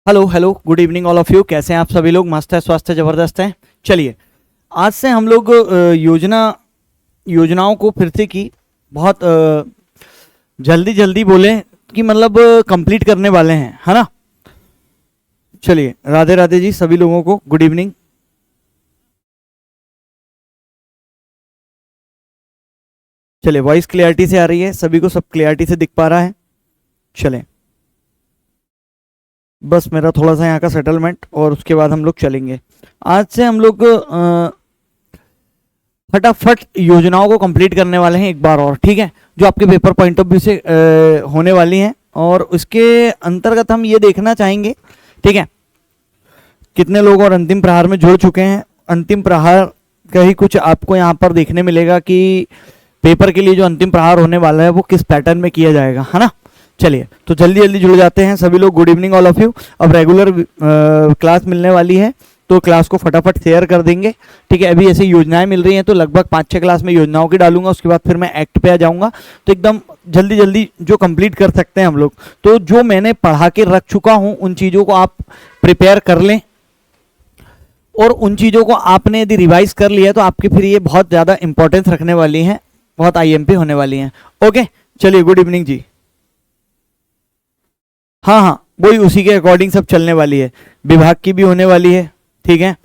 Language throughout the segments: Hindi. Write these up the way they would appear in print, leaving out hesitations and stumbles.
Hello hello, good evening all of you. कैसे हैं आप सभी लोग? मस्त है, स्वस्थ है, जबरदस्त है। चलिए, आज से हम लोग योजनाओं को फिर से की बहुत जल्दी जल्दी बोले कि मतलब कंप्लीट करने वाले हैं, है ना। चलिए, राधे राधे जी सभी लोगों को, गुड इवनिंग। चलिए, वॉइस क्लियरिटी से आ रही है सभी को? सब क्लियरिटी से दिख पा रहा है? चलें, बस मेरा थोड़ा सा यहाँ का सेटलमेंट और उसके बाद हम लोग चलेंगे। आज से हम लोग फटाफट योजनाओं को कंप्लीट करने वाले हैं एक बार और, ठीक है, जो आपके पेपर पॉइंट ऑफ व्यू से होने वाली हैं। और उसके अंतर्गत हम ये देखना चाहेंगे, ठीक है, कितने लोग और अंतिम प्रहार में जुड़ चुके हैं। अंतिम प्रहार का ही कुछ आपको यहाँ पर देखने मिलेगा कि पेपर के लिए जो अंतिम प्रहार होने वाला है वो किस पैटर्न में किया जाएगा, है ना। चलिए, तो जल्दी जल्दी जुड़ जाते हैं सभी लोग। Good evening all of you. अब रेगुलर क्लास मिलने वाली है तो क्लास को फटाफट शेयर कर देंगे, ठीक है। अभी ऐसी योजनाएं मिल रही हैं तो लगभग 5-6 क्लास में योजनाओं की डालूंगा, उसके बाद फिर मैं एक्ट पे आ जाऊंगा। तो एकदम जल्दी जल्दी जो कंप्लीट कर सकते हैं हम लोग, तो जो मैंने पढ़ा के रख चुका हूं उन चीज़ों को आप प्रिपेयर कर लें। और उन चीज़ों को आपने यदि रिवाइज कर लिया तो आपके फिर ये बहुत ज़्यादा इंपॉर्टेंस रखने वाली हैं, बहुत आईएमपी होने वाली हैं। ओके, चलिए, गुड इवनिंग जी। हाँ हाँ, वही उसी के अकॉर्डिंग सब चलने वाली है। विभाग की भी होने वाली है, ठीक है,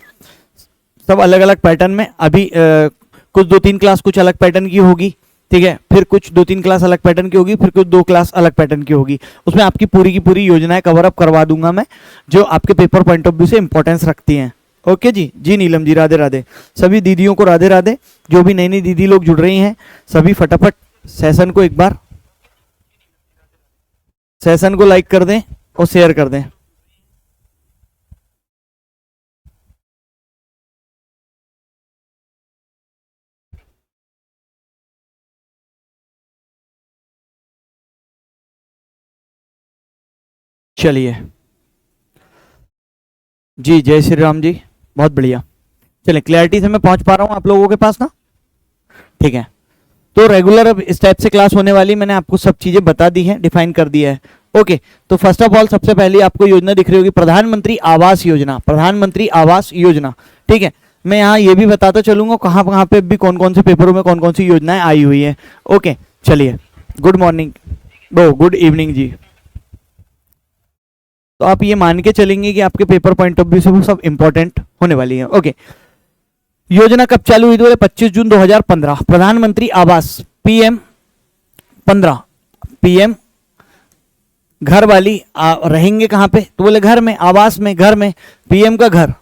सब अलग अलग पैटर्न में। अभी कुछ 2-3 क्लास कुछ अलग पैटर्न की होगी, ठीक है, फिर कुछ 2-3 क्लास अलग पैटर्न की होगी, फिर कुछ 2 क्लास अलग पैटर्न की होगी। उसमें आपकी पूरी की पूरी योजनाएं कवर अप करवा दूंगा मैं, जो आपके पेपर पॉइंट ऑफ व्यू से इंपॉर्टेंस रखती हैं। ओके जी, जी नीलम जी, राधे राधे सभी दीदियों को, राधे राधे। जो भी नई नई दीदी लोग जुड़ रही हैं सभी फटाफट सेशन को एक बार सेशन को लाइक कर दें और शेयर कर दें। चलिए जी, जय श्री राम जी, बहुत बढ़िया। चलिए, क्लैरिटी से मैं पहुंच पा रहा हूं आप लोगों के पास ना, ठीक है। तो रेगुलर अब इस टाइप से क्लास होने वाली, मैंने आपको सब चीजें बता दी हैं, डिफाइन कर दिया है। ओके, तो फर्स्ट ऑफ ऑल सबसे पहले आपको योजना दिख रही होगी, प्रधानमंत्री आवास योजना, प्रधानमंत्री आवास योजना, ठीक है। मैं यहाँ ये भी बताता चलूंगा कहाँ कहाँ पे भी कौन कौन से पेपरों में कौन कौन सी योजनाएं आई हुई है। ओके, चलिए, गुड मॉर्निंग, वो गुड इवनिंग जी। तो आप ये मान के चलेंगे कि आपके पेपर पॉइंट ऑफ व्यू से वो सब इंपॉर्टेंट होने वाली है। ओके, योजना कब चालू हुई? 25 जून 2015, प्रधानमंत्री आवास, पीएम 15। पीएम घर वाली रहेंगे कहाँ पे? तो बोले घर में, आवास में, घर में। पीएम का घर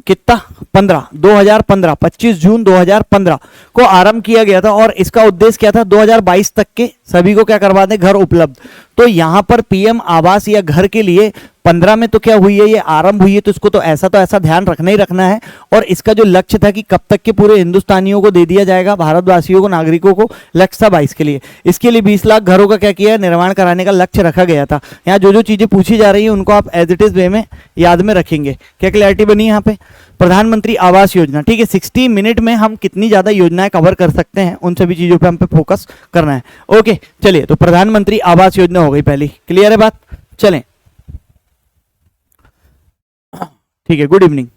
कितना? 15, 2015, 25 जून 2015 को आरंभ किया गया था। और इसका उद्देश्य क्या था? 2022 तक के सभी को क्या करवा दें? घर उपलब्ध। तो यहां पर पीएम आवास या घर के लिए 15 में तो क्या हुई है, ये आरंभ हुई है, तो इसको तो ऐसा ध्यान रखना ही रखना है। और इसका जो लक्ष्य था कि कब तक के पूरे हिंदुस्तानियों को दे दिया जाएगा, भारतवासियों को, नागरिकों को, लक्ष्य था 22 के लिए। इसके लिए 20 लाख घरों का क्या किया, निर्माण कराने का लक्ष्य रखा गया था। यहाँ जो जो चीजें पूछी जा रही है उनको आप एज इट इज वे में याद में रखेंगे। क्या क्लैरिटी बनी यहाँ पे? प्रधानमंत्री आवास योजना, ठीक है। 60 मिनट में हम कितनी ज्यादा योजनाएं कवर कर सकते हैं, उन सभी चीजों पे हम पे फोकस करना है। ओके, चलिए, तो प्रधानमंत्री आवास योजना हो गई पहली, क्लियर है बात? चलें, ठीक है, गुड इवनिंग।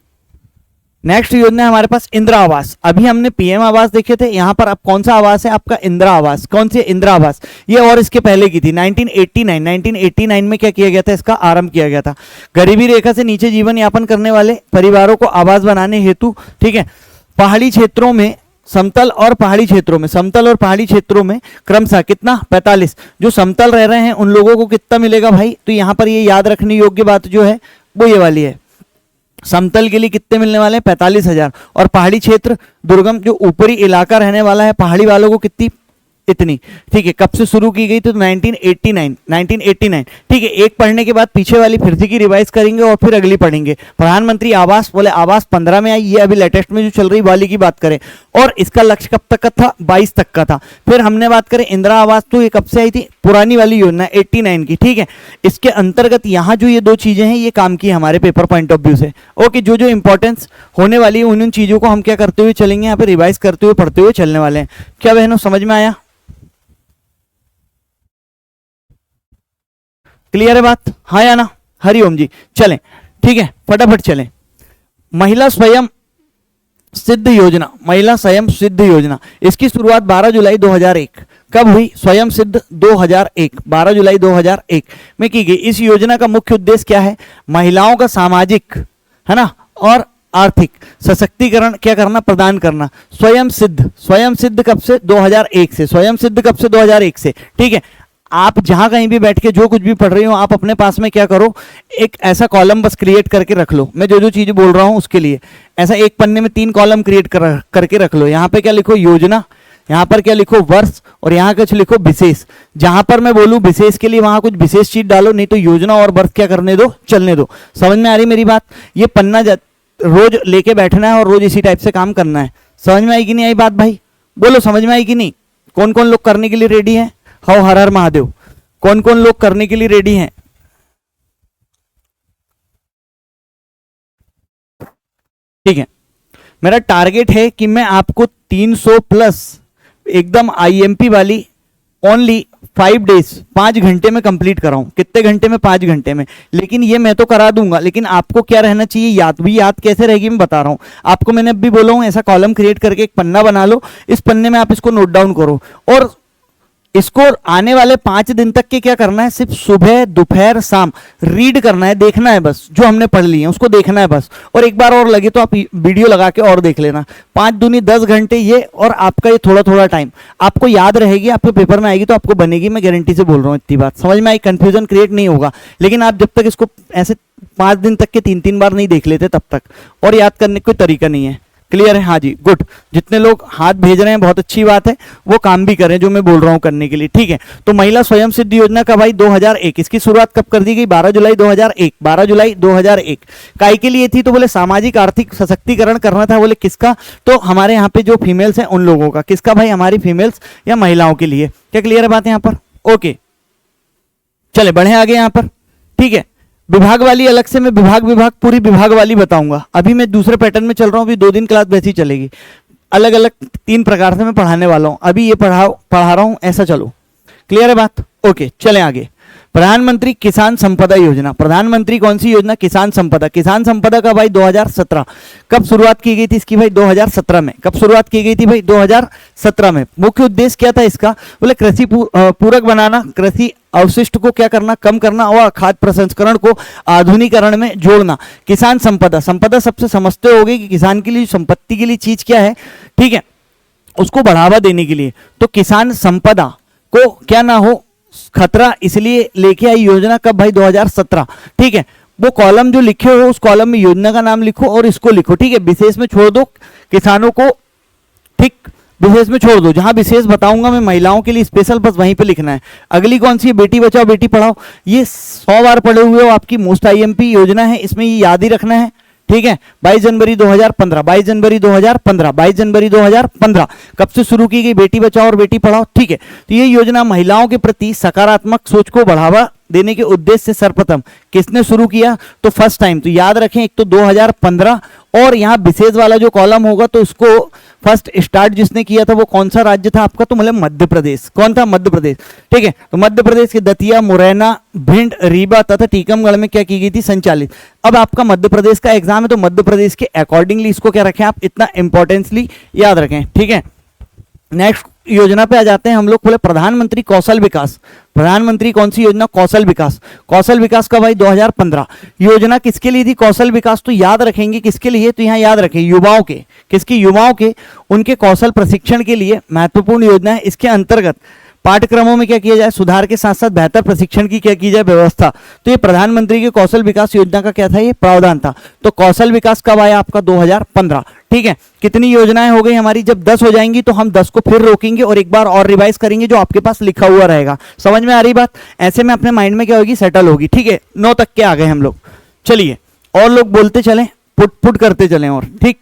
नेक्स्ट योजना है हमारे पास इंदिरा आवास। अभी हमने पीएम आवास देखे थे, यहां पर अब कौन सा आवास है आपका? इंदिरा आवास। कौन सी? इंदिरा आवास। ये और इसके पहले की थी 1989 में क्या किया गया था? इसका आरंभ किया गया था। गरीबी रेखा से नीचे जीवन यापन करने वाले परिवारों को आवास बनाने हेतु, ठीक है, पहाड़ी क्षेत्रों में, समतल और पहाड़ी क्षेत्रों में क्रमशः कितना? 45। जो समतल रह रहे हैं उन लोगों को कितना मिलेगा भाई? तो यहां पर ये याद रखने योग्य बात जो है वो ये वाली है, समतल के लिए कितने मिलने वाले हैं? 45,000। और पहाड़ी क्षेत्र, दुर्गम जो ऊपरी इलाका रहने वाला है, पहाड़ी वालों को कितनी? इतनी, ठीक है। कब से शुरू की गई? तो 1989, ठीक है। एक पढ़ने के बाद पीछे वाली फिर से की रिवाइज करेंगे और फिर अगली पढ़ेंगे। प्रधानमंत्री आवास, बोले आवास 15 में आई, ये अभी लेटेस्ट में जो चल रही वाली की बात करें। और इसका लक्ष्य कब तक का था? 22 तक का था। फिर हमने बात करें इंदिरा आवास, तो ये कब से आई थी? पुरानी वाली योजना 89 की, ठीक है। इसके अंतर्गत यहाँ जो ये दो चीजें हैं ये काम की हमारे पेपर पॉइंट ऑफ व्यू से। ओके, जो जो इंपॉर्टेंस होने वाली है उन चीजों को हम क्या करते हुए चलेंगे, यहाँ पे रिवाइज करते हुए पढ़ते हुए चलने वाले हैं। क्या बहनों समझ में आया? क्लियर है बात? हाँ या ना? हरिओम जी। चलें, ठीक है, फटाफट चलें। महिला स्वयं सिद्ध योजना, महिला स्वयं सिद्ध योजना, इसकी शुरुआत 12 जुलाई 2001 कब हुई? स्वयं सिद्ध 2001, 12 जुलाई 2001 में की गई। इस योजना का मुख्य उद्देश्य क्या है? महिलाओं का सामाजिक, है ना, और आर्थिक सशक्तिकरण क्या करना? प्रदान करना। स्वयं सिद्ध, स्वयं सिद्ध कब से? 2001 से। स्वयं सिद्ध कब से? 2001 से। ठीक है, आप जहां कहीं भी बैठ के जो कुछ भी पढ़ रही हो, आप अपने पास में क्या करो, एक ऐसा कॉलम बस क्रिएट करके रख लो। मैं जो जो चीजें बोल रहा हूं उसके लिए ऐसा एक पन्ने में 3 कॉलम क्रिएट करके रख लो। यहां पे क्या लिखो? योजना, यहां पर क्या लिखो? वर्ष, और यहां कुछ लिखो विशेष। जहां पर मैं बोलूं विशेष के लिए वहां कुछ विशेष चीज डालो, नहीं तो योजना और वर्ष क्या करने दो, चलने दो। समझ में आ रही मेरी बात? ये पन्ना रोज लेके बैठना है और रोज इसी टाइप से काम करना है। समझ में आई कि नहीं आई बात भाई? बोलो समझ में आई कि नहीं? कौन कौन लोग करने के लिए रेडी हैं? हाउ हर हर महादेव, कौन कौन लोग करने के लिए रेडी हैं? ठीक है, मेरा टारगेट है कि मैं आपको 300 प्लस एकदम आईएमपी वाली ओनली 5 डेज 5 घंटे में कंप्लीट कराऊं। कितने घंटे में? 5 घंटे में। लेकिन ये मैं तो करा दूंगा, लेकिन आपको क्या रहना चाहिए? याद भी। याद कैसे रहेगी मैं बता रहा हूं आपको। मैंने अभी बोला हूं ऐसा कॉलम क्रिएट करके एक पन्ना बना लो, इस पन्ने में आप इसको नोट डाउन करो, और इसको आने वाले 5 दिन तक के क्या करना है? सिर्फ सुबह, दोपहर, शाम रीड करना है, देखना है बस। जो हमने पढ़ लिए उसको देखना है बस। और एक बार और लगे तो आप वीडियो लगा के और देख लेना। 5 दूनी 10 घंटे ये, और आपका ये थोड़ा थोड़ा टाइम आपको याद रहेगी, आपके पेपर में आएगी तो आपको बनेगी। मैं गारंटी से बोल रहा हूँ, इतनी बात समझ में आई? कंफ्यूजन क्रिएट नहीं होगा। लेकिन आप जब तक इसको ऐसे 5 दिन तक के 3-3 बार नहीं देख लेते तब तक, और याद करने का कोई तरीका नहीं है। क्लियर है? हाँ जी, गुड। जितने लोग हाथ भेज रहे हैं बहुत अच्छी बात है, वो काम भी करें जो मैं बोल रहा हूं करने के लिए। ठीक है, तो महिला स्वयं सिद्ध योजना का भाई 2001, इसकी शुरुआत कब कर दी गई? 12 जुलाई 2001, 12 जुलाई 2001। काय के लिए थी? तो बोले सामाजिक आर्थिक सशक्तिकरण करना था। बोले किसका? तो हमारे यहाँ पे जो फीमेल्स हैं उन लोगों का। किसका भाई? हमारी फीमेल्स या महिलाओं के लिए। क्या क्लियर है बात यहाँ पर? ओके, चले बढ़े आगे यहाँ पर। ठीक है, विभाग वाली अलग से मैं विभाग पूरी विभाग वाली बताऊंगा। अभी मैं दूसरे पैटर्न में चल रहा हूं, अभी 2 दिन क्लास वैसी चलेगी। अलग अलग 3 प्रकार से मैं पढ़ाने वाला हूं। अभी ये पढ़ा रहा हूं, ऐसा चलो। क्लियर है बात? ओके, चलें आगे। प्रधानमंत्री किसान संपदा योजना। प्रधानमंत्री कौन सी योजना? किसान संपदा। किसान संपदा का भाई 2017 कब शुरुआत की गई थी इसकी? भाई 2017 में। कब शुरुआत की गई थी भाई? 2017 में। मुख्य उद्देश्य क्या था इसका? बोले कृषि पूरक बनाना, कृषि अवशिष्ट को क्या करना? कम करना, और खाद्य प्रसंस्करण को आधुनिकीकरण में जोड़ना। किसान संपदा, संपदा सबसे समझते होगे कि किसान के लिए संपत्ति के लिए चीज क्या है, ठीक है, उसको बढ़ावा देने के लिए। तो किसान संपदा को क्या ना हो खतरा, इसलिए लेके आई योजना। कब भाई? 2017। ठीक है, वो कॉलम जो लिखे हो उस कॉलम में योजना का नाम लिखो और इसको लिखो। ठीक है, विशेष में छोड़ दो किसानों को, ठीक, विशेष में छोड़ दो। जहां विशेष बताऊंगा मैं महिलाओं के लिए स्पेशल, बस वहीं पे लिखना है। अगली कौन सी है? बेटी बचाओ बेटी पढ़ाओ। ये 100 बार पढ़े हुए हो, आपकी मोस्ट आईएमपी योजना है, इसमें ये याद ही रखना है। ठीक है, 22 जनवरी 2015, 22 जनवरी 2015, 22 जनवरी 2015 कब से शुरू की गई? बेटी बचाओ और बेटी पढ़ाओ। ठीक है, तो ये योजना महिलाओं के प्रति सकारात्मक सोच को बढ़ावा देने के उद्देश्य से सर्वप्रथम किसने शुरू किया? तो फर्स्ट टाइम। तो याद रखें, एक तो 2015, और यहाँ विशेष वाला जो कॉलम होगा तो इसको फर्स्ट स्टार्ट जिसने किया था वो कौन सा राज्य था आपका? तो मतलब मध्य प्रदेश। कौन था? मध्य प्रदेश। ठीक है, तो मध्य प्रदेश के दतिया, मुरैना, भिंड, रीवा तथा टीकमगढ़ में क्या की गई थी? संचालित। अब आपका मध्य प्रदेश का एग्जाम है तो मध्य प्रदेश के अकॉर्डिंगली इसको क्या रखें आप? इतना इंपॉर्टेंसली याद रखें। ठीक है, नेक्स्ट योजना पे आ जाते हैं हम लोग। बोले प्रधानमंत्री कौशल विकास। प्रधानमंत्री कौन सी योजना? कौशल विकास। कौशल विकास का भाई 2015। योजना किसके लिए थी? कौशल विकास। तो याद रखेंगे किसके लिए? तो यहाँ याद रखें युवाओं के। किसकी? युवाओं के, उनके कौशल प्रशिक्षण के लिए महत्वपूर्ण योजना है। इसके अंतर्गत पाठ्यक्रमों में क्या किया जाए? सुधार के साथ साथ बेहतर प्रशिक्षण की क्या की जाए? व्यवस्था। तो ये प्रधानमंत्री के कौशल विकास योजना का क्या था? ये प्रावधान था। तो कौशल विकास कब आया आपका? 2015। ठीक है, कितनी योजनाएं हो गई हमारी? जब 10 हो जाएंगी तो हम 10 को फिर रोकेंगे और एक बार और रिवाइज करेंगे जो आपके पास लिखा हुआ रहेगा। समझ में आ रही बात? ऐसे में अपने माइंड में क्या होगी? सेटल होगी। ठीक है, 9 तक के आ गए हम लोग। चलिए और लोग बोलते चलें, पुट करते चलें। और ठीक,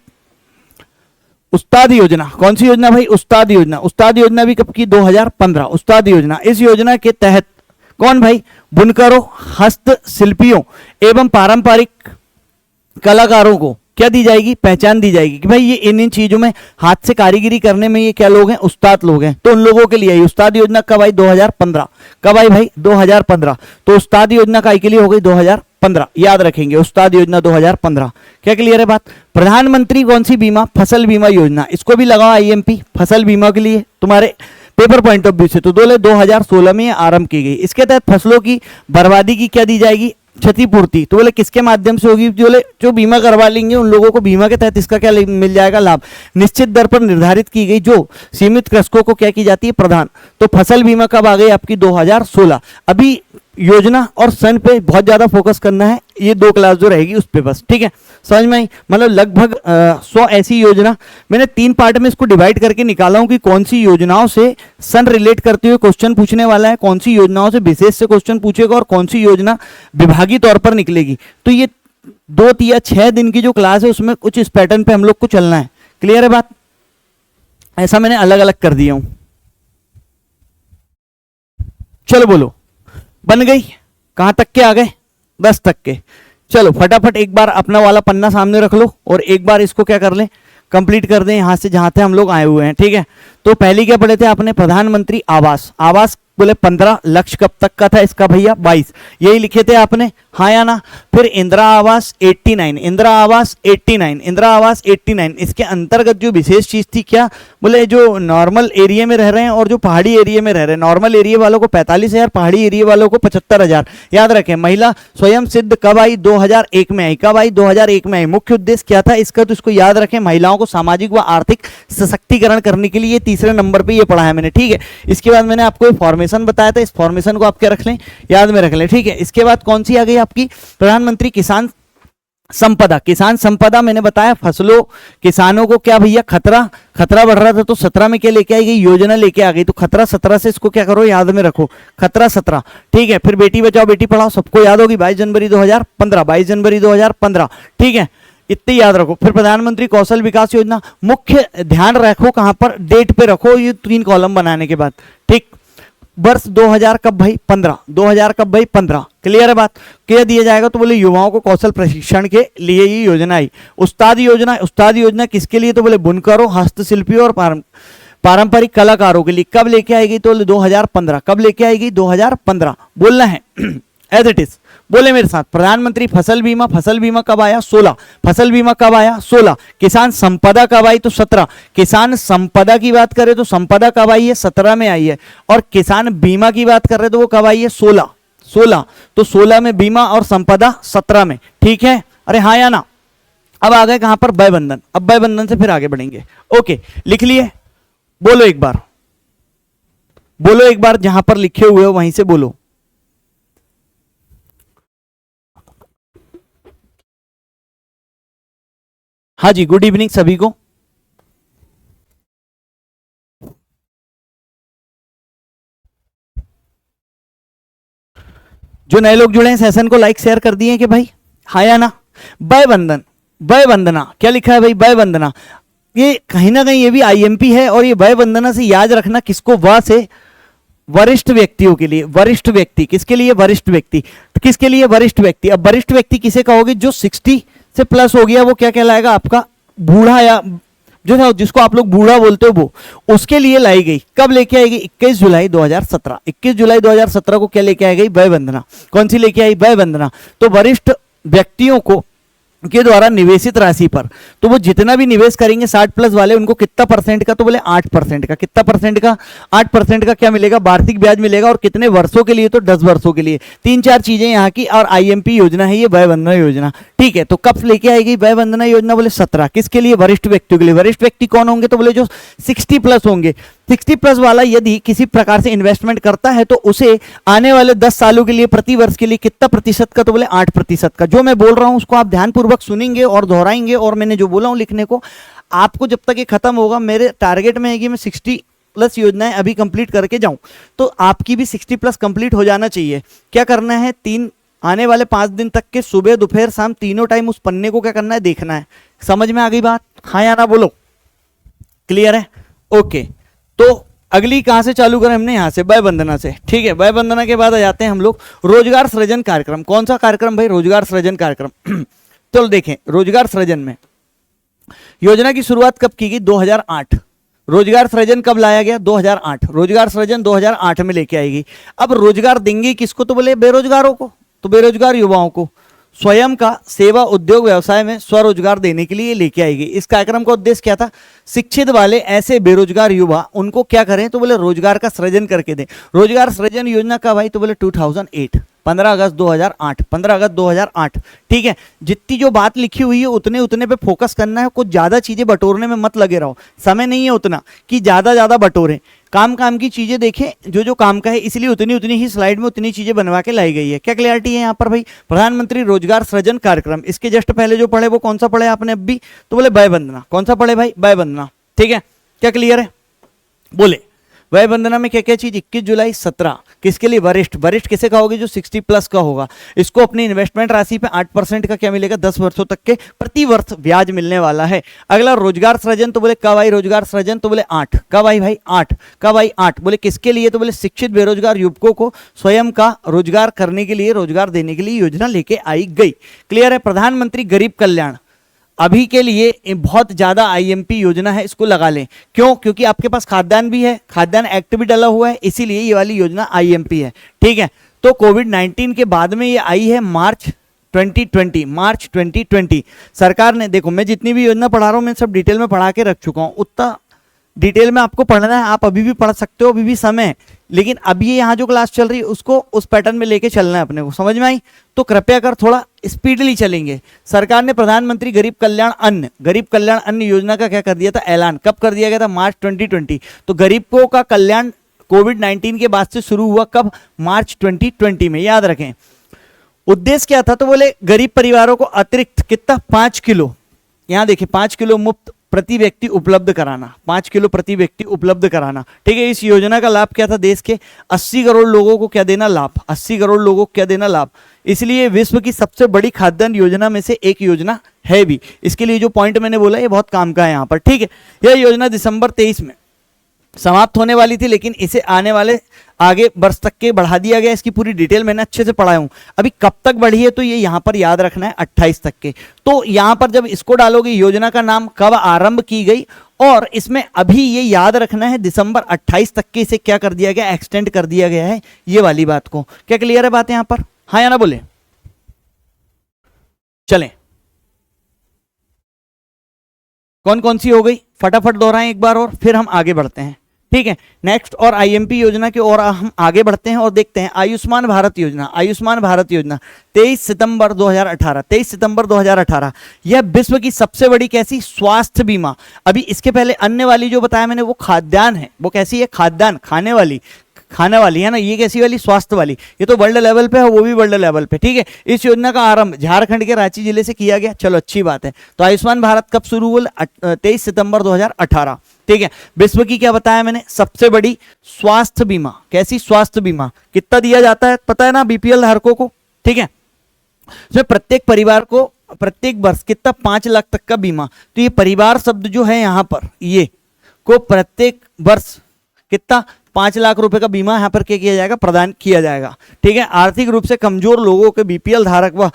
उस्ताद योजना। कौन सी योजना भाई? उस्ताद योजना। उस्ताद योजना भी कब की? 2015। उस्ताद योजना, इस योजना के तहत कौन भाई? बुनकरों, हस्तशिल्पियों एवं पारंपरिक कलाकारों को क्या दी जाएगी? पहचान दी जाएगी कि भाई ये इन चीजों में हाथ से कारीगरी करने में ये क्या लोग हैं? उस्ताद लोग हैं। तो उन लोगों के लिए उस्ताद योजना कब आई? 2015। कब आई भाई? 2015। तो उस्ताद योजना का आई के लिए हो गई 2015, याद रखेंगे उस्ताद योजना 2015। क्या क्लियर है बात? प्रधानमंत्री कौन सी बीमा? फसल बीमा योजना, इसको भी लगाओ आईएमपी फसल बीमा के लिए तुम्हारे पेपर पॉइंट ऑफ व्यू से। तो 2016 में आरंभ की गई। इसके तहत फसलों की बर्बादी की क्या दी जाएगी? क्षतिपूर्ति। तो बोले किसके माध्यम से होगी? जो बीमा करवा लेंगे उन लोगों को बीमा के तहत इसका क्या मिल जाएगा? लाभ। निश्चित दर पर निर्धारित की गई जो सीमित कृषकों को क्या की जाती है? प्रदान। तो फसल बीमा कब आ गई आपकी? 2016। अभी योजना और सन पे बहुत ज्यादा फोकस करना है, ये 2 क्लास जो रहेगी उस पे बस, ठीक है? समझ में आई? मतलब लगभग 100 ऐसी योजना मैंने 3 पार्ट में इसको डिवाइड करके निकाला हूं कि कौन सी योजनाओं से सन रिलेट करते हुए क्वेश्चन पूछने वाला है, कौन सी योजनाओं से विशेष से क्वेश्चन पूछेगा और कौन सी योजना विभागीय तौर पर निकलेगी। तो ये 2 या 6 दिन की जो क्लास है उसमें कुछ इस पैटर्न पे हम लोग को चलना है। क्लियर है बात? ऐसा मैंने अलग अलग कर दिया हूं। चलो बोलो, बन गई? कहां तक के आ गए? 10 तक के। चलो फटाफट एक बार अपना वाला पन्ना सामने रख लो और एक बार इसको क्या कर लें? कंप्लीट कर दें यहां से जहां से हम लोग आए हुए हैं, ठीक है? तो पहले क्या पढ़े थे आपने? प्रधानमंत्री आवास। आवास बोले 15, लक्ष्य कब तक का था इसका भैया? 22, यही लिखे थे आपने, हाँ या ना? फिर इंदिरा आवास 89, इंदिरा आवास 89, इंदिरा आवास 89। इसके अंतर्गत जो विशेष चीज थी क्या? बोले जो नॉर्मल एरिया में रह रहे हैं और जो पहाड़ी एरिया में रह रहे हैं, नॉर्मल एरिया वालों को 45,000, पहाड़ी एरिया वालों को 75,000। याद रखें, महिला स्वयं सिद्ध कब आई? 2001 में आई। कब आई? 2001 में आई। मुख्य उद्देश्य क्या था इसका? तो इसको याद रखें, महिलाओं को सामाजिक व आर्थिक सशक्तिकरण करने के लिए। तीसरे नंबर पर ये पढ़ा है मैंने, ठीक है? इसके बाद मैंने आपको फॉर्मेशन बताया था, इस फॉर्मेशन को आप क्या रख लें? याद में रख लें, ठीक है? इसके बाद कौन सी आ गई आपकी? प्रधानमंत्री किसान संपदा। किसान संपदा मैंने बताया फसलों, किसानों को क्या भैया? खतरा बढ़ रहा था तो 17 में क्या लेके आई गई? योजना लेके आ गई। तो खतरा 17 से इसको क्या करो? याद में रखो, खतरा 17, ठीक है? फिर बेटी बचाओ बेटी पढ़ाओ, सबको याद होगी, 22 जनवरी 2015, 22 जनवरी 2015, ठीक है? इतने याद रखो। फिर प्रधानमंत्री कौशल विकास योजना, मुख्य ध्यान रखो कहां पर? डेट पे रखो, ये 3 कॉलम बनाने के बाद, ठीक? वर्ष 2000 कब भाई? 15, 2000 कब भाई? 15। क्लियर है बात? क्या दिया जाएगा? तो बोले युवाओं को कौशल प्रशिक्षण के लिए ये योजना आई। उस्ताद योजना, उस्ताद योजना किसके लिए? तो बोले बुनकरों, हस्तशिल्पियों और पारंपरिक कलाकारों के लिए। कब लेके आएगी? तो 2015। कब लेके आएगी? 2015। बोलना है एज इट इज, बोले मेरे साथ। प्रधानमंत्री फसल बीमा, फसल बीमा कब आया? 16। फसल बीमा कब आया? 16। किसान संपदा कब आई? तो 17। किसान संपदा की बात करें तो संपदा कब आई है? 17 में आई है। और किसान बीमा की बात कर रहे तो वो कब आई है? 16। तो 16 में बीमा और संपदा 17 में, ठीक है? अरे हाँ या ना? अब आ गए कहां पर? वय बंधन। अब वय बंधन से फिर आगे बढ़ेंगे। ओके, लिख लिए? बोलो एक बार, बोलो एक बार, जहां पर लिखे हुए हो वहीं से बोलो। हाँ जी, गुड इवनिंग सभी को। जो नए लोग जुड़े हैं सेशन को लाइक शेयर कर दिए कि भाई? हाँ या ना? वय बंधन, वय वंदना, क्या लिखा है भाई? वय वंदना। ये कहीं ना कहीं ये भी आईएमपी है। और ये वय वंदना से याद रखना किसको? व से वरिष्ठ व्यक्तियों के लिए। वरिष्ठ व्यक्ति किसके लिए? वरिष्ठ व्यक्ति। किसके लिए? वरिष्ठ व्यक्ति। अब वरिष्ठ व्यक्ति किसे कहोगे? जो 60 से प्लस हो गया वो क्या कहलाएगा आपका? बूढ़ा, या जो जिसको आप लोग बूढ़ा बोलते हो वो, उसके लिए लाई गई। कब लेके आई गई? 21 जुलाई 2017। 21 जुलाई 2017 को क्या लेके आई गई? वय वंदना। कौन सी लेके आई? वय वंदना। तो वरिष्ठ व्यक्तियों को के द्वारा निवेशित राशि पर, तो वो जितना भी निवेश करेंगे 60 प्लस वाले, उनको कितना परसेंट का? तो बोले 8% का। कितना परसेंट का? 8% का क्या मिलेगा? वार्षिक ब्याज मिलेगा। और कितने वर्षों के लिए? तो 10 वर्षों के लिए। 3-4 चीजें यहाँ की। और आईएमपी योजना है ये वय वंदना योजना, ठीक है? तो कब लेके आएगी वय वंदना योजना? बोले 17। किसके लिए? वरिष्ठ व्यक्तियों के लिए। वरिष्ठ व्यक्ति कौन होंगे? तो बोले जो 60 प्लस होंगे। 60 प्लस वाला यदि किसी प्रकार से इन्वेस्टमेंट करता है तो उसे आने वाले 10 सालों के लिए प्रति वर्ष के लिए कितना प्रतिशत का? तो बोले 8% का। जो मैं बोल रहा हूं उसको आप ध्यानपूर्वक सुनेंगे और दोहराएंगे। और मैंने जो बोला हूं लिखने को, आपको जब तक ये खत्म होगा, मेरे टारगेट में है कि मैं 60 प्लस योजनाएं अभी कंप्लीट करके जाऊं, तो आपकी भी 60 प्लस कंप्लीट हो जाना चाहिए। क्या करना है? आने वाले 5 दिन तक के सुबह दोपहर शाम तीनों टाइम उस पन्ने को क्या करना है? देखना है। समझ में आ गई बात? हाँ या ना बोलो? क्लियर है? ओके, तो अगली कहां से चालू करें हमने? यहां से, वय वंदना से, ठीक है? वय वंदना के बाद आ जाते हैं हम लोग रोजगार सृजन कार्यक्रम। कौन सा कार्यक्रम भाई? रोजगार सृजन कार्यक्रम। तो देखें, रोजगार सृजन में योजना की शुरुआत कब की गई? 2008। रोजगार सृजन कब लाया गया? 2008। रोजगार सृजन 2008 में लेके आएगी। अब रोजगार देंगे किसको? तो बोले बेरोजगारों को, तो बेरोजगार युवाओं को। स्वयं का सेवा उद्योग व्यवसाय में स्वरोजगार देने के लिए लेके आई गई। इस कार्यक्रम का उद्देश्य क्या था? शिक्षित वाले ऐसे बेरोजगार युवा उनको क्या करें तो बोले रोजगार का सृजन करके दें। रोजगार सृजन योजना का भाई तो बोले 2008, 15 अगस्त 2008, 15 अगस्त 2008। ठीक है, जितनी जो बात लिखी हुई है उतने उतने पे फोकस करना है, कुछ ज्यादा चीजें बटोरने में मत लगे रहो। समय नहीं है उतना कि ज्यादा बटोरें, काम की चीजें देखें, जो काम का है, इसलिए उतनी उतनी ही स्लाइड में उतनी चीजें बनवा के लाई गई है। क्या क्लियरिटी है यहाँ पर भाई? प्रधानमंत्री रोजगार सृजन कार्यक्रम, इसके जस्ट पहले जो पढ़े वो कौन सा पढ़े आपने अब भी? तो बोले वय वंदना। कौन सा पढ़े भाई? वय वंदना। ठीक है, क्या क्लियर है? बोले वय वंदना में क्या क्या चीज? 21 जुलाई 17 किसके लिए? वरिष्ठ। वरिष्ठ किसे कहोगे? जो 60 प्लस का होगा। इसको अपनी इन्वेस्टमेंट राशि पे 8% का क्या मिलेगा? 10 वर्षों तक के प्रति वर्ष ब्याज मिलने वाला है। अगला रोजगार सृजन, तो बोले कब आई रोजगार सृजन? तो बोले 8। कब आई भाई? 8। कब आई? 8। बोले किसके लिए? तो बोले शिक्षित बेरोजगार युवकों को स्वयं का रोजगार करने के लिए, रोजगार देने के लिए योजना लेके आई गई। क्लियर है? प्रधानमंत्री गरीब कल्याण, अभी के लिए बहुत ज्यादा आईएमपी योजना है, इसको लगा लें। क्यों? क्योंकि आपके पास खाद्यान्न भी है, खाद्यान्न एक्ट भी डाला हुआ है, इसीलिए ये वाली योजना आईएमपी है। ठीक है, तो कोविड-19 के बाद में ये आई है मार्च 2020। सरकार ने, देखो मैं जितनी भी योजना पढ़ा रहा हूं मैं सब डिटेल में पढ़ा के रख चुका हूं। उतना डिटेल में आपको पढ़ना है, आप अभी भी पढ़ सकते हो, अभी भी समय है। लेकिन अब ये यहाँ जो क्लास चल रही है उसको उस पैटर्न में लेके चलना है अपने को, समझ में आई? तो कृपया कर थोड़ा स्पीडली चलेंगे। सरकार ने प्रधानमंत्री गरीब कल्याण अन्न योजना का क्या कर दिया था? ऐलान। कब कर दिया गया था? मार्च 2020। तो गरीबों का कल्याण कोविड-19 के बाद से शुरू हुआ कब? मार्च 2020 में, याद रखें। उद्देश्य क्या था? तो बोले गरीब परिवारों को अतिरिक्त कितना? 5 किलो, यहां देखिए 5 किलो मुफ्त प्रति व्यक्ति उपलब्ध कराना, 5 किलो प्रति व्यक्ति उपलब्ध कराना। ठीक है, इस योजना का लाभ क्या था? देश के 80 करोड़ लोगों को क्या देना? लाभ। 80 करोड़ लोगों को क्या देना? लाभ। इसलिए विश्व की सबसे बड़ी खाद्यान्न योजना में से एक योजना है भी। इसके लिए जो पॉइंट मैंने बोला ये बहुत काम का है यहाँ पर। ठीक है, यह योजना दिसंबर 23 में समाप्त होने वाली थी, लेकिन इसे आने वाले आगे वर्ष तक के बढ़ा दिया गया। इसकी पूरी डिटेल मैंने अच्छे से पढ़ाया हूं। अभी कब तक बढ़ी है तो ये यहां पर याद रखना है, 28 तक के। तो यहां पर जब इसको डालोगे योजना का नाम कब आरंभ की गई, और इसमें अभी ये याद रखना है दिसंबर 28 तक के इसे क्या कर दिया गया? एक्सटेंड कर दिया गया है, ये वाली बात को। क्या क्लियर है बात यहां पर? हाँ या ना बोले? चलें, कौन कौन सी हो गई फटाफट दोहराएं एक बार और फिर हम आगे बढ़ते हैं। ठीक है, नेक्स्ट और आईएमपी योजना की ओर हम आगे बढ़ते हैं और देखते हैं आयुष्मान भारत योजना। आयुष्मान भारत योजना 23 सितंबर 2018 यह विश्व की सबसे बड़ी कैसी? स्वास्थ्य बीमा। अभी इसके पहले अन्य वाली जो बताया मैंने वो खाद्यान्न है, वो कैसी है? खाद्यान्न, खाने वाली है ना, ये कैसी वाली? स्वास्थ्य वाली। ये तो वर्ल्ड लेवल पे है, वो भी वर्ल्ड लेवल पे। ठीक है, इस योजना का आरंभ झारखंड के रांची जिले से किया गया। चलो अच्छी बात है। तो आयुष्मान भारत कब शुरू हुआ? 23 सितंबर 2018। ठीक है, विश्व की क्या बताया मैंने? सबसे बड़ी स्वास्थ्य बीमा। कैसी? स्वास्थ्य बीमा। कितना दिया जाता है पता है ना बीपीएल धारकों को? ठीक है, तो प्रत्येक परिवार को प्रत्येक वर्ष कितना? 5 लाख तक का बीमा। तो ये परिवार शब्द जो है यहां पर, ये को प्रत्येक वर्ष कितना? 5 लाख रुपए का बीमा यहां पर क्या किया जाएगा? प्रदान किया जाएगा। ठीक है, आर्थिक रूप से कमजोर लोगों के बीपीएल धारक व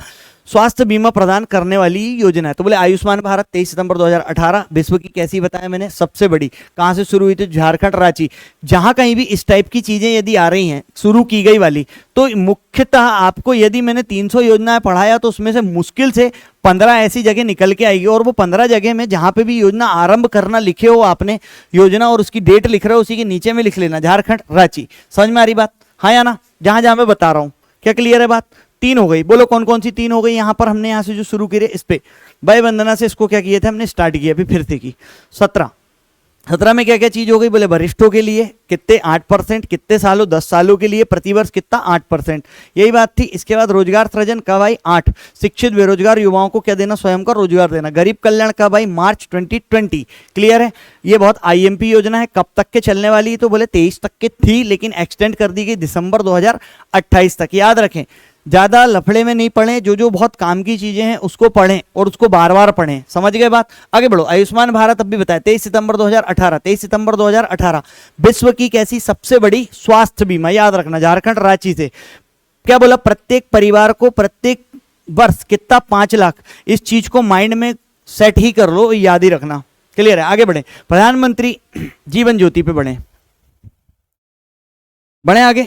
स्वास्थ्य बीमा प्रदान करने वाली योजना है। तो बोले आयुष्मान भारत 23 सितंबर 2018 विश्व की कैसी बताया मैंने? सबसे बड़ी। कहां से शुरू हुई थी? झारखंड, रांची। जहां कहीं भी इस टाइप की चीजें यदि आ रही हैं शुरू की गई वाली, तो मुख्यतः आपको यदि मैंने 300 योजनाएं पढ़ाया तो उसमें से मुश्किल से 15 ऐसी जगह निकल के आएगी, और वो 15 जगह में जहां पे भी योजना आरंभ करना लिखे हो आपने योजना और उसकी डेट लिख रहे हो, उसी के नीचे में लिख लेना झारखंड, रांची। समझ में आ रही बात? हाँ या ना? जहां जहां मैं बता रहा हूं। क्या क्लियर है बात? 3 हो गई। बोलो कौन कौन सी 3 हो गई? यहां पर हमने यहां से जो शुरू की इस पे वय वंदना से इसको क्या किए थे हमने? स्टार्ट किया, फिर से की। 17 में क्या क्या चीज हो गई? बोले वरिष्ठों के लिए कितने? 8%। कितने सालों? 10 सालों के लिए प्रतिवर्ष कितना? 8%। यही बात थी। इसके बाद रोजगार सृजन कब आई? 8। शिक्षित बेरोजगार युवाओं को क्या देना? स्वयं का रोजगार देना। गरीब कल्याण कब आई? मार्च 2020। क्लियर है? ये बहुत आईएमपी योजना है। कब तक के चलने वाली है? तो बोले 23 तक के थी, लेकिन एक्सटेंड कर दी गई दिसंबर 2028 तक। याद रखें, ज्यादा लफड़े में नहीं पढ़ें, जो बहुत काम की चीजें हैं उसको पढ़ें और उसको बार बार पढ़ें। समझ गए बात? आगे बढ़ो। आयुष्मान भारत अब भी बताया 23 सितंबर 2018 विश्व की कैसी? सबसे बड़ी स्वास्थ्य बीमा। याद रखना, झारखंड, रांची से। क्या बोला? प्रत्येक परिवार को प्रत्येक वर्ष कितना? 5 लाख। इस चीज को माइंड में सेट ही कर लो, याद ही रखना। क्लियर है? आगे बढ़े। प्रधानमंत्री जीवन ज्योति पे बढ़े आगे।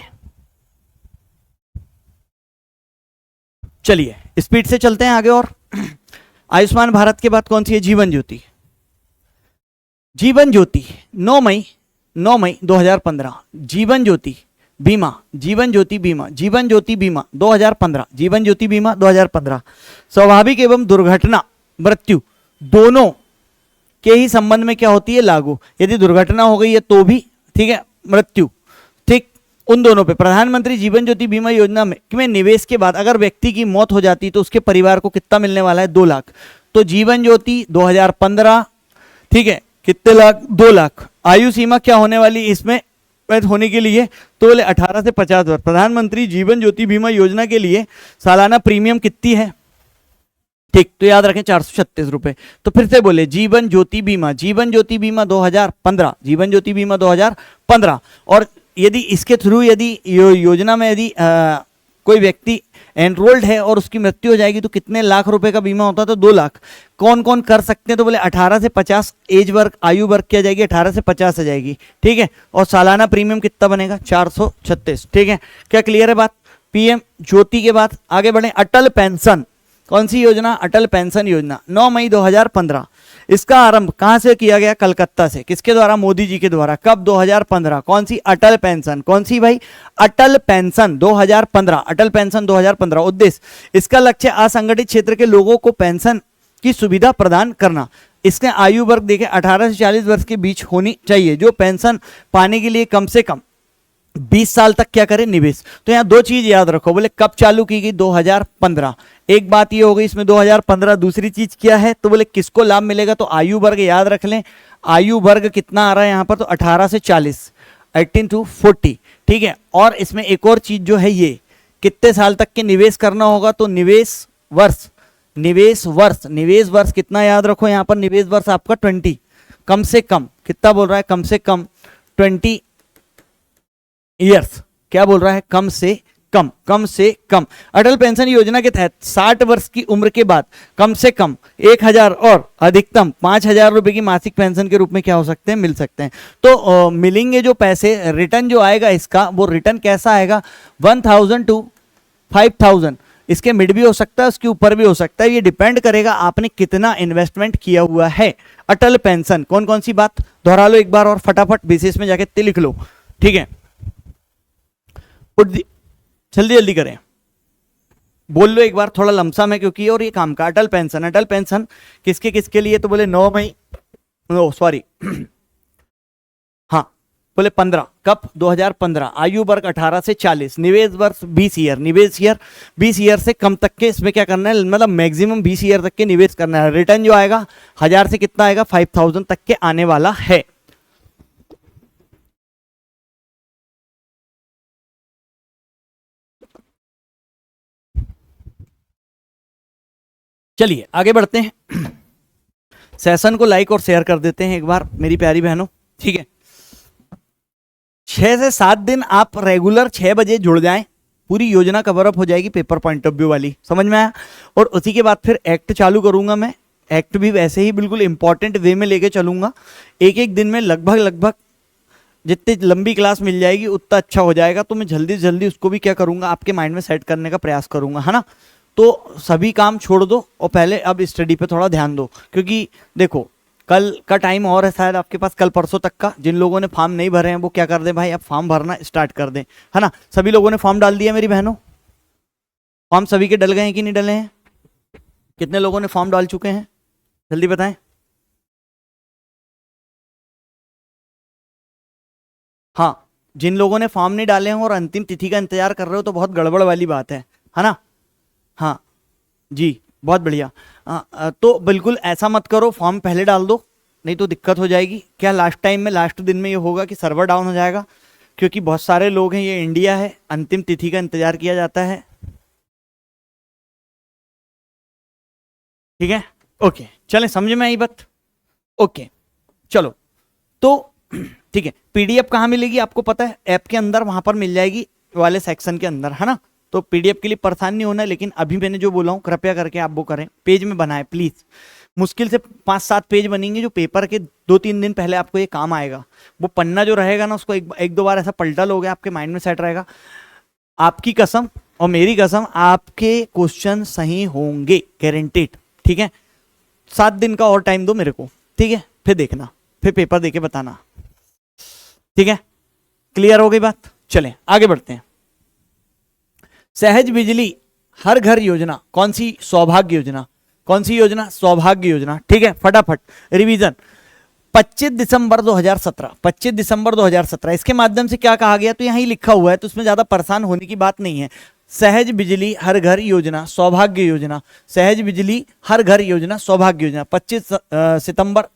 चलिए स्पीड से चलते हैं आगे। और आयुष्मान भारत के बाद कौन सी है? जीवन ज्योति। जीवन ज्योति 9 मई 2015 जीवन ज्योति बीमा, जीवन ज्योति बीमा, जीवन ज्योति बीमा 2015, जीवन ज्योति बीमा 2015 स्वाभाविक एवं दुर्घटना मृत्यु दोनों के ही संबंध में क्या होती है? लागू। यदि दुर्घटना हो गई है तो भी, ठीक है, मृत्यु, ठीक, उन दोनों पे। प्रधानमंत्री जीवन ज्योति बीमा योजना में निवेश के बाद अगर व्यक्ति की मौत हो जाती तो उसके परिवार को कितना मिलने वाला है? 2 लाख। तो जीवन ज्योति 2015, ठीक है, कितने लाख? 2 लाख। आयु सीमा क्या होने वाली इसमें होने के लिए? तो बोले 18 से 50 वर्ष। प्रधानमंत्री जीवन ज्योति बीमा योजना के लिए सालाना प्रीमियम कितनी है? ठीक, तो याद रखें 436 रुपए। तो फिर से बोले जीवन ज्योति बीमा, जीवन ज्योति बीमा 2015, जीवन ज्योति बीमा 2015। और यदि इसके थ्रू यदि योजना में यदि कोई व्यक्ति एनरोल्ड है और उसकी मृत्यु हो जाएगी तो कितने लाख रुपए का बीमा होता है? तो 2 लाख। कौन कौन कर सकते हैं? तो बोले 18 से 50 एज वर्ग, आयु वर्ग किया जाएगी, 18 से 50 आ जाएगी, ठीक है। और सालाना प्रीमियम कितना बनेगा? 436, ठीक है। क्या क्लियर है बात? पीएम ज्योति के बाद आगे बढ़े। अटल पेंशन, कौन सी योजना? अटल पेंशन योजना 9 मई 2015। इसका आरंभ कहां से किया गया? कलकत्ता से। किसके द्वारा? मोदी जी के द्वारा। कब? 2015। कौन सी? अटल पेंशन। कौन सी भाई? अटल पेंशन 2015, अटल पेंशन 2015। उद्देश्य, इसका लक्ष्य असंगठित क्षेत्र के लोगों को पेंशन की सुविधा प्रदान करना। इसके आयु वर्ग देखें 18 से 40 वर्ष के बीच होनी चाहिए, जो पेंशन पाने के लिए कम से कम 20 साल तक क्या करें? निवेश। तो यहाँ 2 चीज याद रखो। बोले कब चालू की गई? 2015। एक बात ये हो गई इसमें 2015। दूसरी चीज क्या है? तो बोले किसको लाभ मिलेगा? तो आयु वर्ग याद रख लें। आयु वर्ग कितना आ रहा है यहाँ पर? तो 18 से 40, 18 to 40, ठीक है। और इसमें एक और चीज जो है, ये कितने साल तक के निवेश करना होगा? तो निवेश वर्ष, निवेश वर्ष, निवेश वर्ष कितना याद रखो यहाँ पर? निवेश वर्ष आपका 20, कम से कम कितना बोल रहा है? कम से कम 20 ईयर्स। क्या बोल रहा है? कम से कम, कम से कम। अटल पेंशन योजना के तहत 60 वर्ष की उम्र के बाद कम से कम 1000 और अधिकतम 5000 रुपए की मासिक पेंशन के रूप में क्या हो सकते हैं? मिल सकते हैं। तो मिलेंगे जो पैसे, रिटर्न जो आएगा इसका, वो रिटर्न कैसा आएगा? 1000 to 5000। इसके मिड भी हो सकता है, उसके ऊपर भी हो सकता है। ये डिपेंड करेगा आपने कितना इन्वेस्टमेंट किया हुआ है। अटल पेंशन कौन कौन सी बात दोहरा लो एक बार और फटाफट बेसिस में जाके लिख लो, ठीक है। जल्दी जल्दी करें, बोल लो एक बार, थोड़ा लमसम है क्योंकि और ये काम का। अटल पेंशन, अटल पेंशन किसके किसके लिए? तो बोले 9 मई, सॉरी हाँ, बोले 15। कब? 2015। आयु वर्ग 18 से 40, निवेश वर्ष 20 ईयर, निवेश ईयर 20 ईयर से कम तक के इसमें क्या करना है? मतलब मैक्सिमम 20 ईयर तक के निवेश करना है। रिटर्न जो आएगा 1000 से कितना आएगा? 5000 तक के आने वाला है। चलिए आगे बढ़ते हैं। सेशन को लाइक और शेयर कर देते हैं एक बार मेरी प्यारी बहनों, ठीक है। 6 से 7 दिन आप रेगुलर 6 बजे जुड़ जाएं, पूरी योजना कवर अप हो जाएगी पेपर पॉइंट ऑफ व्यू वाली, समझ में आया। और उसी के बाद फिर एक्ट चालू करूंगा मैं। एक्ट भी वैसे ही बिल्कुल इंपॉर्टेंट वे में लेके चलूंगा। एक एक दिन में लगभग जितनी लंबी क्लास मिल जाएगी उतना अच्छा हो जाएगा। तो मैं जल्दी से जल्दी उसको भी क्या करूंगा? आपके माइंड में सेट करने का प्रयास करूंगा, है ना। तो सभी काम छोड़ दो और पहले अब स्टडी पे थोड़ा ध्यान दो, क्योंकि देखो कल का टाइम और है शायद आपके पास, कल परसों तक का। जिन लोगों ने फॉर्म नहीं भरे हैं वो क्या कर दें भाई, अब फॉर्म भरना स्टार्ट कर दें, है ना। सभी लोगों ने फॉर्म डाल दिया मेरी बहनों? फॉर्म सभी के डल गए हैं कि नहीं डले हैं? कितने लोगों ने फॉर्म डाल चुके हैं? जल्दी बताएं। हाँ, जिन लोगों ने फॉर्म नहीं डाले हैं और अंतिम तिथि का इंतजार कर रहे हो तो बहुत गड़बड़ वाली बात है ना। हाँ जी, बहुत बढ़िया। तो बिल्कुल ऐसा मत करो, फॉर्म पहले डाल दो, नहीं तो दिक्कत हो जाएगी। क्या लास्ट टाइम में, लास्ट दिन में ये होगा कि सर्वर डाउन हो जाएगा, क्योंकि बहुत सारे लोग हैं, ये इंडिया है, अंतिम तिथि का इंतजार किया जाता है, ठीक है। ओके, चलें, समझ में आई बात? ओके चलो, तो ठीक है। पीडीएफ कहाँ मिलेगी आपको पता है? ऐप के अंदर, वहां पर मिल जाएगी वाले सेक्शन के अंदर, है ना। तो पीडीएफ के लिए परेशान नहीं होना है, लेकिन अभी मैंने जो बोला हूँ कृपया करके आप वो करें, पेज में बनाएं प्लीज। मुश्किल से 5-7 पेज बनेंगे जो पेपर के 2-3 दिन पहले आपको ये काम आएगा। वो पन्ना जो रहेगा ना, उसको एक दो बार ऐसा पलटा लोगे, आपके माइंड में सेट रहेगा। आपकी कसम और मेरी कसम आपके क्वेश्चन सही होंगे, गारंटीड। ठीक है, 7 दिन का और टाइम दो मेरे को, ठीक है, फिर देखना, फिर पेपर देके बताना। ठीक है, क्लियर हो गई बात? चलें आगे बढ़ते हैं। सहज बिजली हर घर योजना कौन सी? सौभाग्य योजना। कौन सी योजना? सौभाग्य योजना। ठीक है, फटाफट रिवीजन। 25 दिसंबर 2017, 25 दिसंबर 2017, इसके माध्यम से क्या कहा गया? तो यहां ही लिखा हुआ है, तो उसमें ज्यादा परेशान होने की बात नहीं है। सहज बिजली हर घर योजना, सौभाग्य योजना, सहज बिजली हर घर योजना, सौभाग्य योजना, 25 सितंबर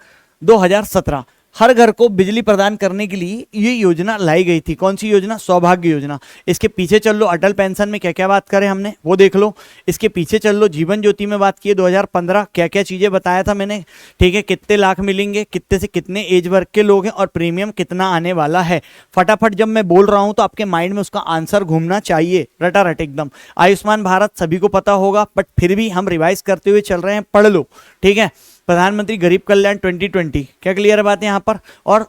2017 हर घर को बिजली प्रदान करने के लिए ये योजना लाई गई थी। कौन सी योजना? सौभाग्य योजना। इसके पीछे चल लो, अटल पेंशन में क्या क्या बात करें हमने वो देख लो। इसके पीछे चल लो, जीवन ज्योति में बात की 2015 क्या क्या चीजें बताया था मैंने। ठीक है, कितने लाख मिलेंगे, कितने से कितने एज वर्ग के लोग हैं, और प्रीमियम कितना आने वाला है। फटाफट जब मैं बोल रहा हूं तो आपके माइंड में उसका आंसर घूमना चाहिए, रटारट एकदम। आयुष्मान भारत सभी को पता होगा, बट फिर भी हम रिवाइज करते हुए चल रहे हैं, पढ़ लो। ठीक है, प्रधानमंत्री गरीब कल्याण 2020 क्या क्लियर है बात है यहाँ पर, और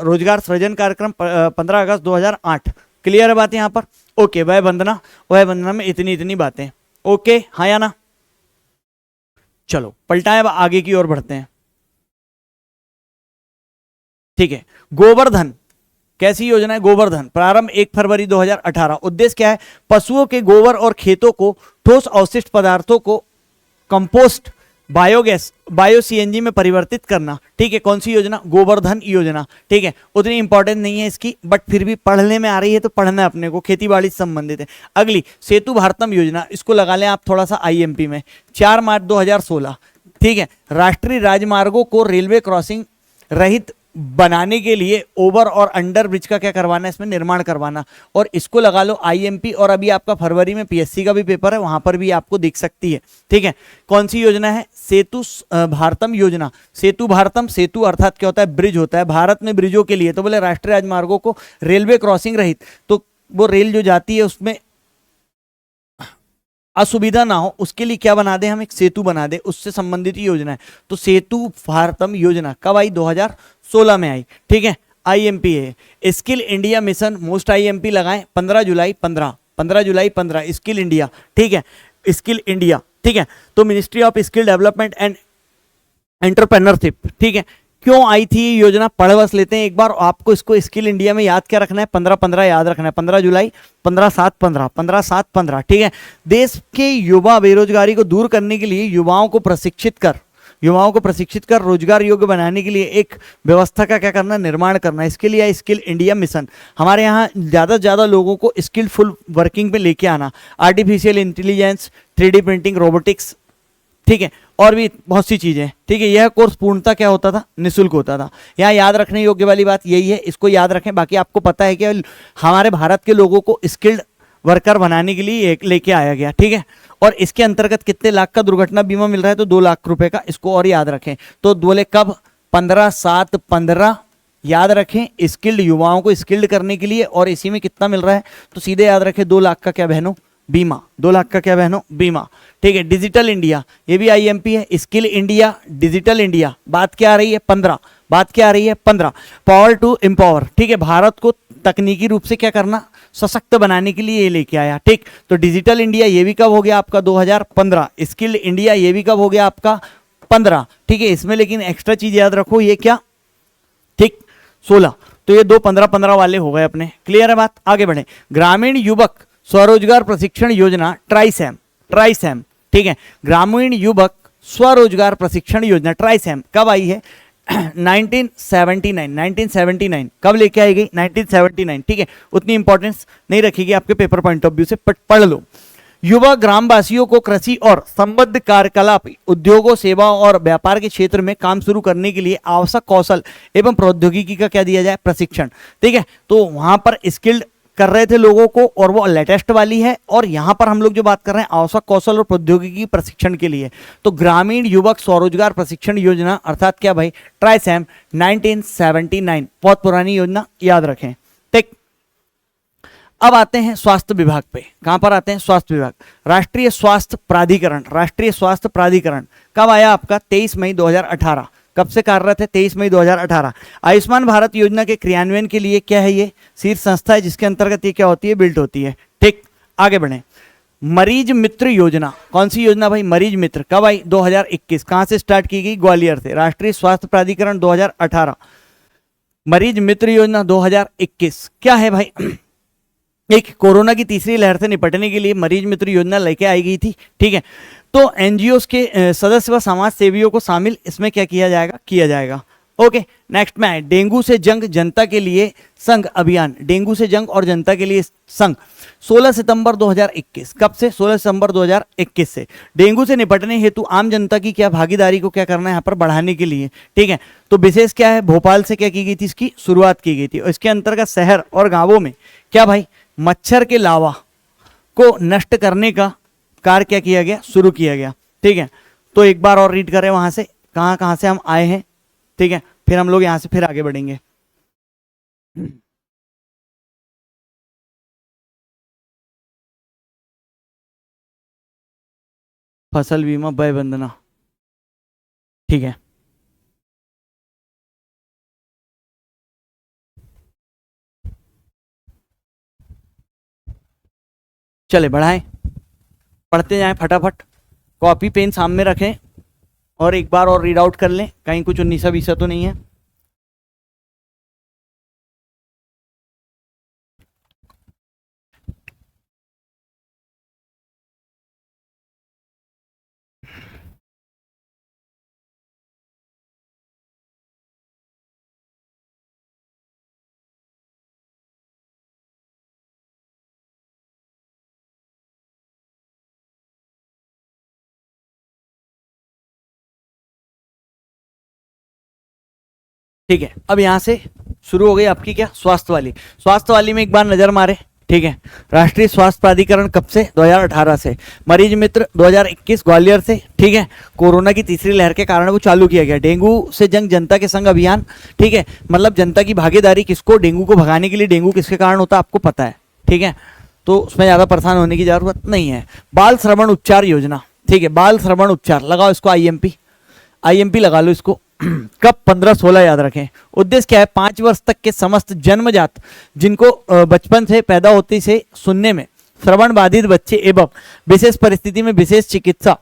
रोजगार सृजन कार्यक्रम 15 अगस्त 2008 क्लियर है बात है यहाँ पर। ओके, वह वंदना में इतनी इतनी बातें। ओके, हाँ या ना? चलो पलटाएं, आगे की ओर बढ़ते हैं। ठीक है, गोवर्धन कैसी योजना है? गोवर्धन प्रारंभ 1 फरवरी 2018। उद्देश्य क्या है? पशुओं के गोबर और खेतों को ठोस अवशिष्ट पदार्थों को कंपोस्ट, बायोगैस, बायो सीएनजी में परिवर्तित करना। ठीक है, कौन सी योजना? गोवर्धन योजना। ठीक है, उतनी इंपॉर्टेंट नहीं है इसकी, बट फिर भी पढ़ने में आ रही है तो पढ़ना है अपने को, खेती बाड़ी से संबंधित है। अगली सेतु भारतम योजना, इसको लगा लें आप थोड़ा सा आईएमपी में, 4 मार्च 2016। ठीक है, राष्ट्रीय राजमार्गों को रेलवे क्रॉसिंग रहित बनाने के लिए ओवर और अंडर ब्रिज का क्या करवाना है? इसमें निर्माण करवाना, और इसको लगा लो आईएमपी। और अभी आपका फरवरी में पीएससी का भी पेपर है, वहां पर भी आपको दिख सकती है। ठीक है, कौन सी योजना है? सेतु भारतम योजना। सेतु भारतम, सेतु अर्थात क्या होता है? ब्रिज होता है। भारत में ब्रिजों के लिए तो बोले राष्ट्रीय राजमार्गों को रेलवे क्रॉसिंग रहित, तो वो रेल जो जाती है उसमें असुविधा ना हो उसके लिए क्या बना दे? हम एक सेतु बना दे, उससे संबंधित योजना है। तो सेतु भारतम योजना कब आई? 2016 में आई। ठीक है, आईएमपी है। Skill India mission, most IMP लगाएं 15 जुलाई 15 स्किल इंडिया। ठीक है, स्किल इंडिया। ठीक है, तो ministry of skill development and entrepreneurship. ठीक है, क्यों आई थी ये योजना? पढ़ बस लेते हैं एक बार। आपको इसको स्किल इंडिया में याद क्या रखना है? 15-15 याद रखना है। 15 जुलाई 15/7/15, 15/7/15। ठीक है, देश के युवा बेरोजगारी को दूर करने के लिए युवाओं को प्रशिक्षित कर रोजगार योग्य बनाने के लिए एक व्यवस्था का क्या करना? निर्माण करना। इसके लिए स्किल इंडिया मिशन। हमारे यहाँ ज़्यादा से ज़्यादा लोगों को स्किलफुल वर्किंग पे लेके आना, artificial intelligence, 3D printing, robotics. ठीक है, और भी बहुत सी चीजें। ठीक है, यह कोर्स पूर्णतः क्या होता था? निःशुल्क होता था। यहाँ याद रखने योग्य वाली बात यही है, इसको याद रखें। बाकी आपको पता है कि हमारे भारत के लोगों को स्किल्ड वर्कर बनाने के लिए लेके आया गया। ठीक है, और इसके अंतर्गत कितने लाख का दुर्घटना बीमा मिल रहा है? तो 2 लाख रुपए का। इसको और याद रखें। तो बोले कब? 15/7/15 याद रखें, स्किल्ड युवाओं को स्किल्ड करने के लिए। और इसी में कितना मिल रहा है? तो सीधे याद रखें 2 लाख का क्या बहनों? बीमा। 2 लाख का क्या बहनों? बीमा। ठीक है, डिजिटल इंडिया, ये भी आईएमपी है। स्किल इंडिया, डिजिटल इंडिया, बात क्या आ रही है? 15। बात क्या आ रही है? 15। Power to empower. ठीक है, भारत को तकनीकी रूप से क्या करना? सशक्त बनाने के लिए ये लेके आया। ठीक, तो डिजिटल इंडिया ये भी कब हो गया आपका? 2015। स्किल इंडिया ये भी कब हो गया आपका? 15। ठीक है, इसमें लेकिन एक्स्ट्रा चीज याद रखो, ये क्या? ठीक, 16। तो ये 2 15-15 वाले हो गए अपने। क्लियर है बात? आगे बढ़े। ग्रामीण युवक स्वरोजगार प्रशिक्षण योजना, ट्राइसैम। ठीक है, ग्रामीण युवक स्वरोजगार प्रशिक्षण योजना ट्राइसैम कब आई है? 1979 कब लेके आई गई? 1979। ठीक है, उतनी इंपॉर्टेंस नहीं रखेगी आपके पेपर पॉइंट ऑफ व्यू से, पढ़ लो। युवा ग्रामवासियों को कृषि और संबद्ध कार्यकलाप, उद्योगों, सेवाओं और व्यापार के क्षेत्र में काम शुरू करने के लिए आवश्यक कौशल एवं प्रौद्योगिकी का क्या दिया जाए? प्रशिक्षण। ठीक है, तो वहां पर स्किल्ड कर रहे थे लोगों को, और वो लेटेस्ट वाली है। और यहां पर हम लोग जो बात कर रहे हैं आवश्यक कौशल और प्रौद्योगिकी प्रशिक्षण के लिए, तो ग्रामीण युवक स्वरोजगार प्रशिक्षण योजना अर्थात क्या भाई? ट्राइसैम, 1979। बहुत पुरानी योजना, याद रखें। ठीक, अब आते हैं स्वास्थ्य विभाग पे। कहां पर आते हैं? स्वास्थ्य विभाग। राष्ट्रीय स्वास्थ्य प्राधिकरण कब आया आपका? 23 मई 2018। कब से कार्यरत है? 23 मई 2018। आयुष्मान भारत योजना के क्रियान्वयन के लिए क्या है? ये शीर्ष संस्था है जिसके अंतर्गत ये क्या होती है? बिल्ट होती है। ठीक, आगे बढ़े। मरीज मित्र योजना, कौन सी योजना भाई? मरीज मित्र। कब आई? 2021। कहां से स्टार्ट की गई? ग्वालियर से। राष्ट्रीय स्वास्थ्य प्राधिकरण 2018। मरीज मित्र योजना 2021 क्या है भाई? एक कोरोना की तीसरी लहर से निपटने के लिए मरीज मित्र योजना लेके आई गई थी, ठीक है। तो एनजीओ के सदस्य व समाज सेवियों को शामिल इसमें क्या किया जाएगा। ओके, नेक्स्ट में है डेंगू से जंग जनता के लिए संघ अभियान। डेंगू से जंग और जनता के लिए संघ 16 सितंबर 2021। कब से? 16 सितंबर 2021 से। डेंगू से निपटने हेतु आम जनता की क्या भागीदारी को क्या करना है यहाँ पर बढ़ाने के लिए, ठीक है। तो विशेष क्या है, भोपाल से क्या की गई थी, इसकी शुरुआत की गई थी। और इसके अंतर्गत शहर और गांवों में क्या भाई, मच्छर के लावा को नष्ट करने का कार्य क्या किया गया, शुरू किया गया, ठीक है। तो एक बार और रीड करें वहां से, कहां कहां से हम आए हैं, ठीक है, फिर हम लोग यहां से फिर आगे बढ़ेंगे। फसल बीमा वय वंदना, ठीक है। चले बढ़ाएं, पढ़ते जाएं फटाफट, कॉपी पेन सामने रखें और एक बार और रीड आउट कर लें, कहीं कुछ 19-20 तो नहीं है। ठीक है, अब यहां से शुरू हो गई आपकी क्या, स्वास्थ्य वाली। स्वास्थ्य वाली में एक बार नजर मारे, ठीक है। राष्ट्रीय स्वास्थ्य प्राधिकरण कब से? 2018 से। मरीज मित्र 2021 ग्वालियर से, ठीक है। कोरोना की तीसरी लहर के कारण वो चालू किया गया। डेंगू से जंग जनता के संग अभियान, ठीक है, मतलब जनता की भागीदारी किसको, डेंगू को भगाने के लिए। डेंगू किसके कारण होता है आपको पता है, ठीक है, तो उसमें ज्यादा परेशान होने की जरूरत नहीं है। बाल श्रवण उपचार योजना, ठीक है, बाल श्रवण उपचार, लगाओ इसको आईएमपी लगा लो इसको। कब? 15-16 याद रखें। उद्देश्य क्या है? 5 वर्ष तक के समस्त जन्मजात जिनको बचपन से पैदा होते से सुनने में श्रवण बाधित बच्चे एवं विशेष परिस्थिति में विशेष चिकित्सा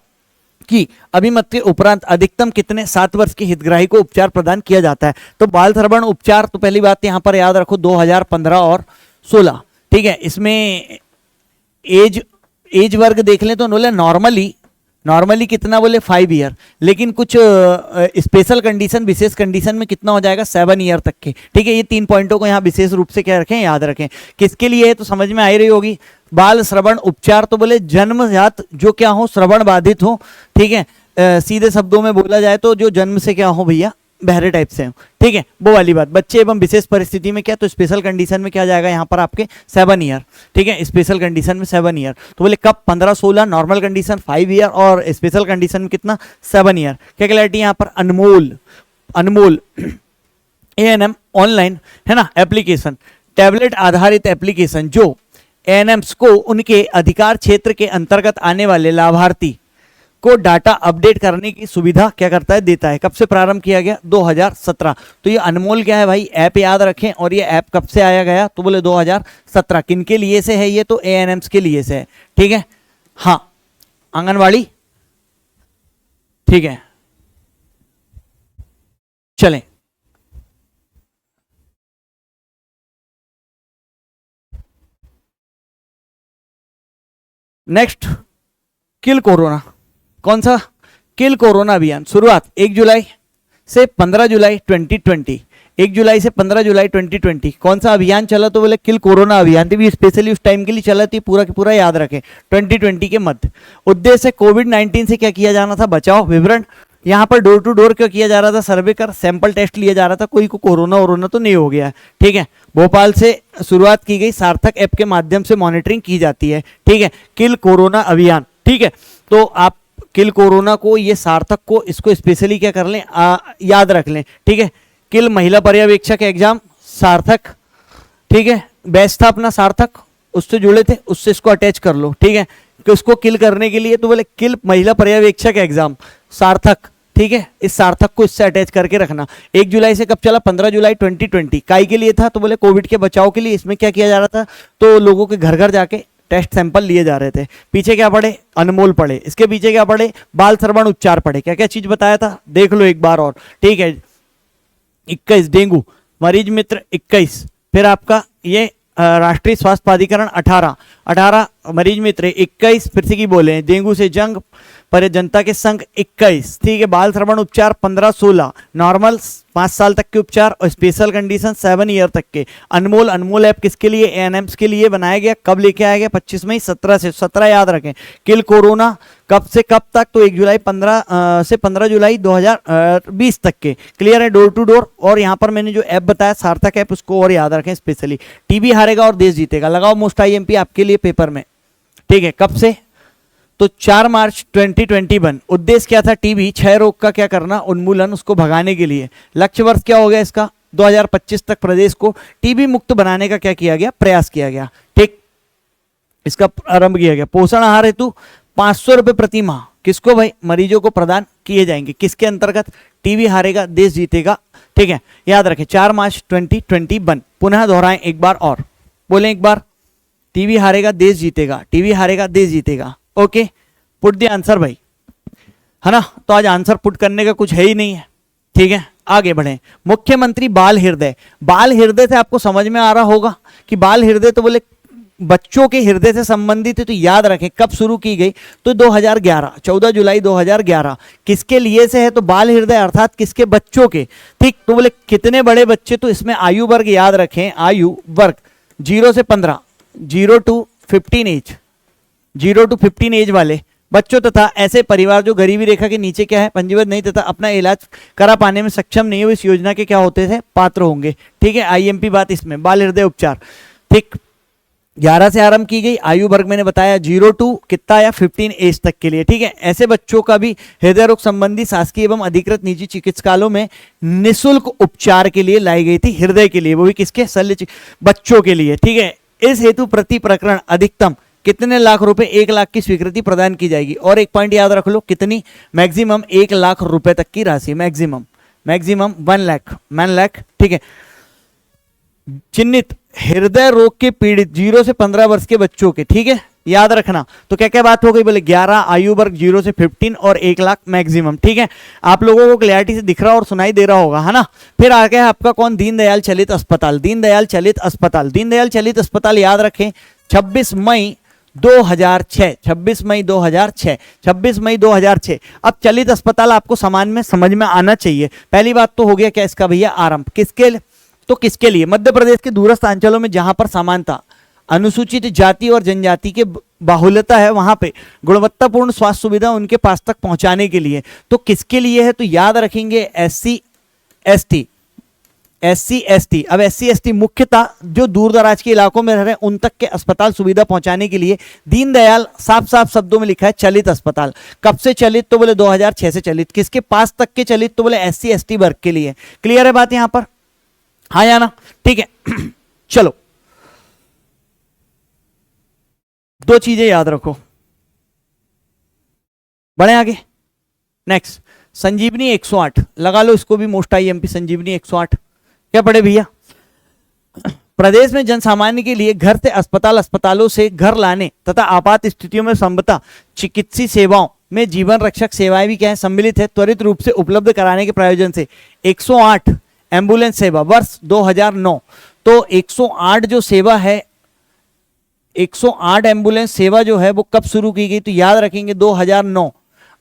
की अभिमत के उपरांत अधिकतम कितने 7 वर्ष के हितग्राही को उपचार प्रदान किया जाता है। तो बाल श्रवण उपचार, तो पहली बात यहाँ पर याद रखो 2015 और 16, ठीक है। इसमें एज वर्ग देख लें तो बोले नॉर्मली कितना बोले 5 ईयर, लेकिन कुछ स्पेशल कंडीशन, विशेष कंडीशन में कितना हो जाएगा 7 ईयर तक के, ठीक है। ये 3 पॉइंटों को यहाँ विशेष रूप से क्या रखें, याद रखें। किसके लिए है तो समझ में आ ही रही होगी। बाल श्रवण उपचार तो बोले जन्मजात जो क्या हो, श्रवण बाधित हो, ठीक है। सीधे शब्दों में बोला जाए तो जो जन्म से क्या हो भैया, बहरे टाइप से हो, ठीक है, वो वाली बात। बच्चे एवं विशेष परिस्थिति में क्या, तो स्पेशल कंडीशन में क्या जाएगा यहाँ पर आपके 7 ईयर, ठीक है, स्पेशल कंडीशन में 7 ईयर। तो बोले कब? 15-16, नॉर्मल कंडीशन 5 ईयर और स्पेशल कंडीशन में कितना 7 ईयर। क्या क्लैरिटी यहाँ पर? अनमोल ANM ऑनलाइन है ना एप्लीकेशन, टैबलेट आधारित एप्लीकेशन जो ANMs को उनके अधिकार क्षेत्र के अंतर्गत आने वाले लाभार्थी को डाटा अपडेट करने की सुविधा क्या करता है, देता है। कब से प्रारंभ किया गया? 2017। तो ये अनमोल क्या है भाई, ऐप याद रखें। और ये ऐप कब से आया गया तो बोले 2017। किन के लिए से है ये? तो ANMs के लिए से है, ठीक है। हाँ, आंगनवाड़ी, ठीक है। चलें, नेक्स्ट, किल कोरोना। कौन सा? किल कोरोना अभियान। शुरुआत 1 जुलाई से 15 जुलाई 2020। 1 जुलाई से 15 जुलाई 2020 कौन सा अभियान चला तो बोले किल कोरोना अभियान। तो स्पेशली उस टाइम के लिए चला, थी पूरा पूरा याद रखें 2020 के मध्य। उद्देश्य कोविड-19 से क्या किया जाना था, बचाव। विवरण यहाँ पर डोर टू डोर क्यों किया जा रहा था, सर्वे कर सैंपल टेस्ट लिया जा रहा था, कोई को कोरोना तो नहीं हो गया, ठीक है। भोपाल से शुरुआत की गई, सार्थक ऐप के माध्यम से मॉनिटरिंग की जाती है, ठीक है। किल कोरोना अभियान, ठीक है। तो आप किल कोरोना को, ये सार्थक को, इसको स्पेशली क्या कर लें, याद रख लें, ठीक है। किल महिला पर्यवेक्षक एग्जाम सार्थक, ठीक है, बेस्ट था अपना सार्थक, उससे जुड़े थे, उससे इसको अटैच कर लो, ठीक है। तो इसको किल करने के लिए तो बोले किल महिला पर्यवेक्षक एग्जाम सार्थक, ठीक है। इस सार्थक को इससे अटैच करके रखना। 1 जुलाई से कब चला? 15 जुलाई 2020। काई के लिए था तो बोले कोविड के बचाव के लिए। इसमें क्या किया जा रहा था तो लोगों के घर घर जाके टेस्ट सैंपल लिए जा रहे थे। पीछे क्या पढ़े, अनमोल पढ़े, इसके पीछे क्या पढ़े, बाल श्रवण उपचार पढ़े। क्या क्या चीज बताया था देख लो एक बार और, ठीक है। 21 डेंगू मरीज मित्र 21, फिर आपका ये राष्ट्रीय स्वास्थ्य प्राधिकरण 18 मरीज मित्र 21, फिर से की बोले हैं, डेंगू से जंग पर जनता के संघ 21, ठीक है। बाल श्रवण उपचार 15-16, नॉर्मल 5 साल तक के उपचार और स्पेशल कंडीशन 7 ईयर तक के। अनमोल ऐप किसके लिए, एएनएम्स के लिए बनाया गया। कब लेके आया गया, 25 मई 17 से 17 याद रखें। किल कोरोना कब से कब तक, तो 1 जुलाई 15 से 15 जुलाई 2020 तक के। क्लियर है, डोर टू डोर। और यहाँ पर मैंने जो ऐप बताया सार्थक ऐप, उसको और याद रखें स्पेशली। टीबी हारेगा और देश जीतेगा, लगाओ मोस्ट आईएमपी आपके लिए पेपर में, ठीक है। कब से, तो 4 मार्च 2021। उद्देश्य क्या था, टीबी क्षय रोग का क्या करना, उन्मूलन, उसको भगाने के लिए। लक्ष्य वर्ष क्या हो गया इसका, 2025 तक प्रदेश को टीबी मुक्त बनाने का क्या किया गया, प्रयास किया गया, ठीक। इसका आरंभ किया गया। पोषण आहार हेतु 500 रुपए प्रति माह किसको भाई, मरीजों को प्रदान किए जाएंगे। किसके अंतर्गत, टीबी हारेगा देश जीतेगा, ठीक है। याद रखें 4 मार्च 2021। पुनः दोहराएं एक बार और, बोलें एक बार, टीबी हारेगा देश जीतेगा, टीबी हारेगा देश जीतेगा। ओके, पुट द आंसर भाई, है ना। तो आज आंसर पुट करने का कुछ है ही नहीं है, ठीक है। आगे बढ़े। मुख्यमंत्री बाल हृदय, बाल हृदय से आपको समझ में आ रहा होगा कि बाल हृदय तो बोले बच्चों के हृदय से संबंधित है। तो याद रखें कब शुरू की गई, तो 2011, 14 जुलाई 2011। किसके लिए से है, तो बाल हृदय अर्थात किसके, बच्चों के, ठीक। तो बोले कितने बड़े बच्चे, तो इसमें आयु वर्ग याद रखें, आयु वर्ग 0 से 15, 0 to 15 एज, 0 to 15 एज वाले बच्चों तथा ऐसे परिवार जो गरीबी रेखा के नीचे क्या है, पंजीबद्ध नहीं तथा अपना इलाज करा पाने में सक्षम नहीं है, इस योजना के क्या होते थे, पात्र होंगे, ठीक है। आईएमपी बात इसमें, बाल हृदय उपचार, ठीक। 11 से आरंभ की गई, आयु वर्ग मैंने बताया 0 to कितना या 15 एज तक के लिए, ठीक है। ऐसे बच्चों का भी हृदय रोग संबंधी शासकीय एवं अधिकृत निजी चिकित्सालयों में निःशुल्क उपचार के लिए लाई गई थी, हृदय के लिए, वो भी किसके, शल्य बच्चों के लिए, ठीक है। इस हेतु प्रति प्रकरण अधिकतम कितने लाख रुपए, 1 लाख की स्वीकृति प्रदान की जाएगी। और एक पॉइंट याद रख लो, कितनी, मैक्सिमम 1 लाख रुपए तक की राशि, मैक्सिमम 1 लाख, ठीक है। चिन्हित हृदय रोग के पीड़ित 0 से 15 वर्ष के बच्चों के, ठीक है, याद रखना। तो क्या क्या बात हो गई, बोले 11 आयु वर्ग 0 से 15 और 1 लाख मैक्सिमम, ठीक है। आप लोगों को क्लैरिटी से दिख रहा और सुनाई दे रहा होगा, है ना। फिर आ गया आपका कौन, दीनदयाल चलित अस्पताल, दीनदयाल चलित अस्पताल, दीनदयाल चलित अस्पताल याद रखें 26 मई 2006, 26 मई 2006, 26 मई 2006। अब चलित अस्पताल आपको समान में समझ में आना चाहिए। पहली बात तो हो गया क्या इसका भैया, आरंभ किसके, तो किसके लिए, मध्य प्रदेश के दूरस्थ अंचलों में जहां पर समानता, अनुसूचित जाति और जनजाति के बाहुल्यता है, वहां पे गुणवत्तापूर्ण स्वास्थ्य सुविधा उनके पास तक पहुंचाने के लिए। तो किसके लिए है, तो याद रखेंगे एससी एसटी। अब एससी एसटी मुख्यतः जो दूर दराज के इलाकों में रह रहे हैं उन तक के अस्पताल सुविधा पहुंचाने के लिए दीनदयाल, साफ साफ शब्दों में लिखा है चलित अस्पताल। कब से चलित, तो बोले 2006 से चलित। किसके पास तक के चलित, तो बोले एससी एसटी वर्ग के लिए। क्लियर है बात यहां पर, हाँ या ना, ठीक है। चलो, 2 चीजें याद रखो, बढ़े आगे। नेक्स्ट, संजीवनी 108 लगा लो, इसको भी मोस्ट आईएमपी, संजीवनी 108 क्या पढ़े भैया, प्रदेश में जनसामान्य के लिए घर से अस्पताल, अस्पतालों से घर लाने तथा आपात स्थितियों में संभवतः चिकित्सीय सेवाओं में जीवन रक्षक सेवाएं भी क्या है, सम्मिलित है, त्वरित रूप से उपलब्ध कराने के प्रयोजन से 108 एम्बुलेंस सेवा वर्ष 2009। तो 108 जो सेवा है, 108 एम्बुलेंस सेवा जो है वो कब शुरू की गई, तो याद रखेंगे 2009।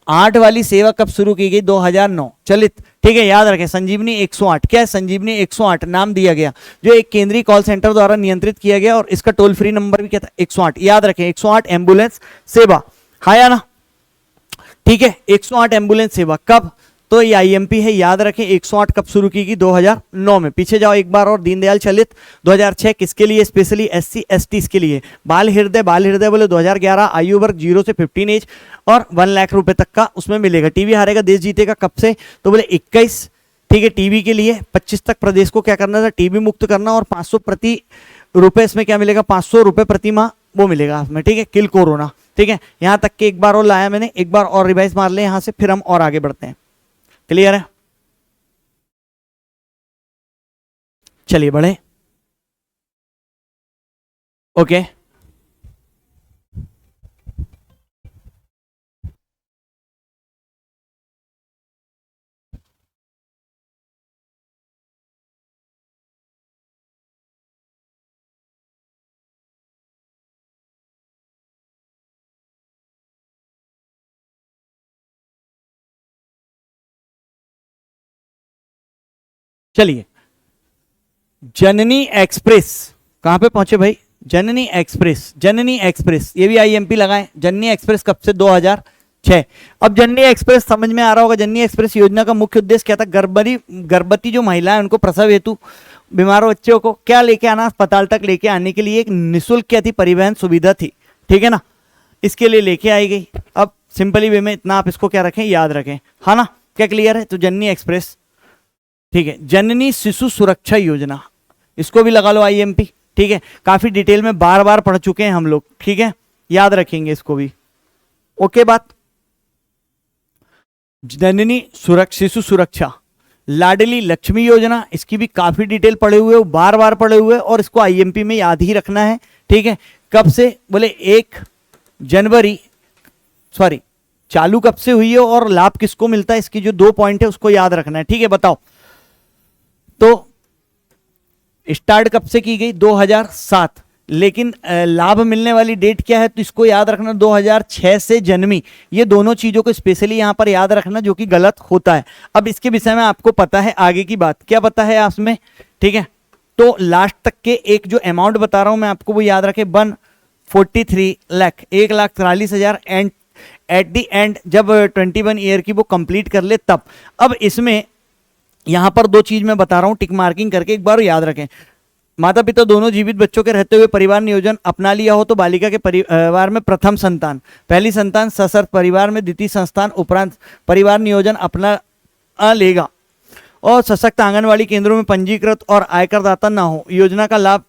8 वाली सेवा कब शुरू की गई, 2009 चलित, ठीक है। याद रखें संजीवनी 108 क्या है, संजीवनी 108 नाम दिया गया, जो एक केंद्रीय कॉल सेंटर द्वारा नियंत्रित किया गया और इसका टोल फ्री नंबर भी क्या था, 108। याद रखें 108 एम्बुलेंस सेवा, हाँ या ना, ठीक है। 108 एम्बुलेंस सेवा कब, तो ये आईएमपी है, याद रखें 108 कब शुरू की गई, 2009 में। पीछे जाओ एक बार और, दीनदयाल चलित 2006 किसके लिए, स्पेशली एससी एसटी के लिए। बाल हृदय बोले 2011, आयु वर्ग 0 से 15 एज और 1 लाख रुपए तक का उसमें मिलेगा। टीबी हारेगा देश जीतेगा कब से, तो बोले 21, ठीक है। टीबी के लिए 25 तक प्रदेश को क्या करना था, टीबी मुक्त करना, और 500 प्रति रुपए इसमें क्या मिलेगा, 500 रुपए प्रति माह वो मिलेगा उसमें, ठीक है। किल कोरोना, ठीक है। यहां तक के एक बार और लाया मैंने, एक बार और रिवाइज मार ले यहां से, फिर हम और आगे बढ़ते हैं। क्लियर है, चलिए बढ़े, ओके। चलिए, जननी एक्सप्रेस कहां पे पहुंचे भाई? जननी एक्सप्रेस, जननी एक्सप्रेस, ये भी आईएमपी लगाएं। जननी एक्सप्रेस कब से? 2006। अब जननी एक्सप्रेस समझ में आ रहा होगा। जननी एक्सप्रेस योजना का मुख्य उद्देश्य क्या था? गर्भवती जो महिलाएं उनको प्रसव हेतु बीमार बच्चों को क्या लेके आना, अस्पताल तक लेके आने के लिए एक निःशुल्क क्या थी? परिवहन सुविधा थी, ठीक है ना, इसके लिए लेके आई गई। अब सिंपली वे में इतना आप इसको क्या रखें, याद रखें, हाँ ना, क्या क्लियर है? तो जननी एक्सप्रेस, ठीक है। जननी शिशु सुरक्षा योजना, इसको भी लगा लो आईएमपी, ठीक है। काफी डिटेल में बार बार पढ़ चुके हैं हम लोग, ठीक है, याद रखेंगे इसको भी। ओके बात। जननी शिशु सुरक्षा, लाडली लक्ष्मी योजना, इसकी भी काफी डिटेल पढ़े हुए हो, बार बार पढ़े हुए, और इसको आईएमपी में याद ही रखना है, ठीक है। कब से? बोले 1 जनवरी, सॉरी, चालू कब से हुई है और लाभ किसको मिलता है, इसकी जो 2 पॉइंट है उसको याद रखना है, ठीक है। बताओ तो स्टार्ट कब से की गई? 2007, लेकिन लाभ मिलने वाली डेट क्या है? तो इसको याद रखना 2006 से जन्मी। ये दोनों चीजों को स्पेशली यहां पर याद रखना, जो कि गलत होता है। अब इसके विषय में आपको पता है आगे की बात, क्या पता है आपमें, ठीक है। तो लास्ट तक के एक जो अमाउंट बता रहा हूं मैं आपको, वो याद रखे, 143 lakh, 1,43,000 and at the and, जब 21 ईयर की वो कंप्लीट कर ले तब। अब इसमें यहां पर 2 चीज मैं बता रहा हूं, टिक मार्किंग करके एक बार याद रखें। माता पिता दोनों जीवित बच्चों के रहते हुए परिवार नियोजन अपना लिया हो तो बालिका के परिवार में प्रथम संतान, पहली संतान सशर्त परिवार में द्वितीय संतान उपरांत परिवार नियोजन अपना लेगा, और सशक्त आंगनवाड़ी केंद्रों में पंजीकृत और आयकरदाता ना हो। योजना का लाभ,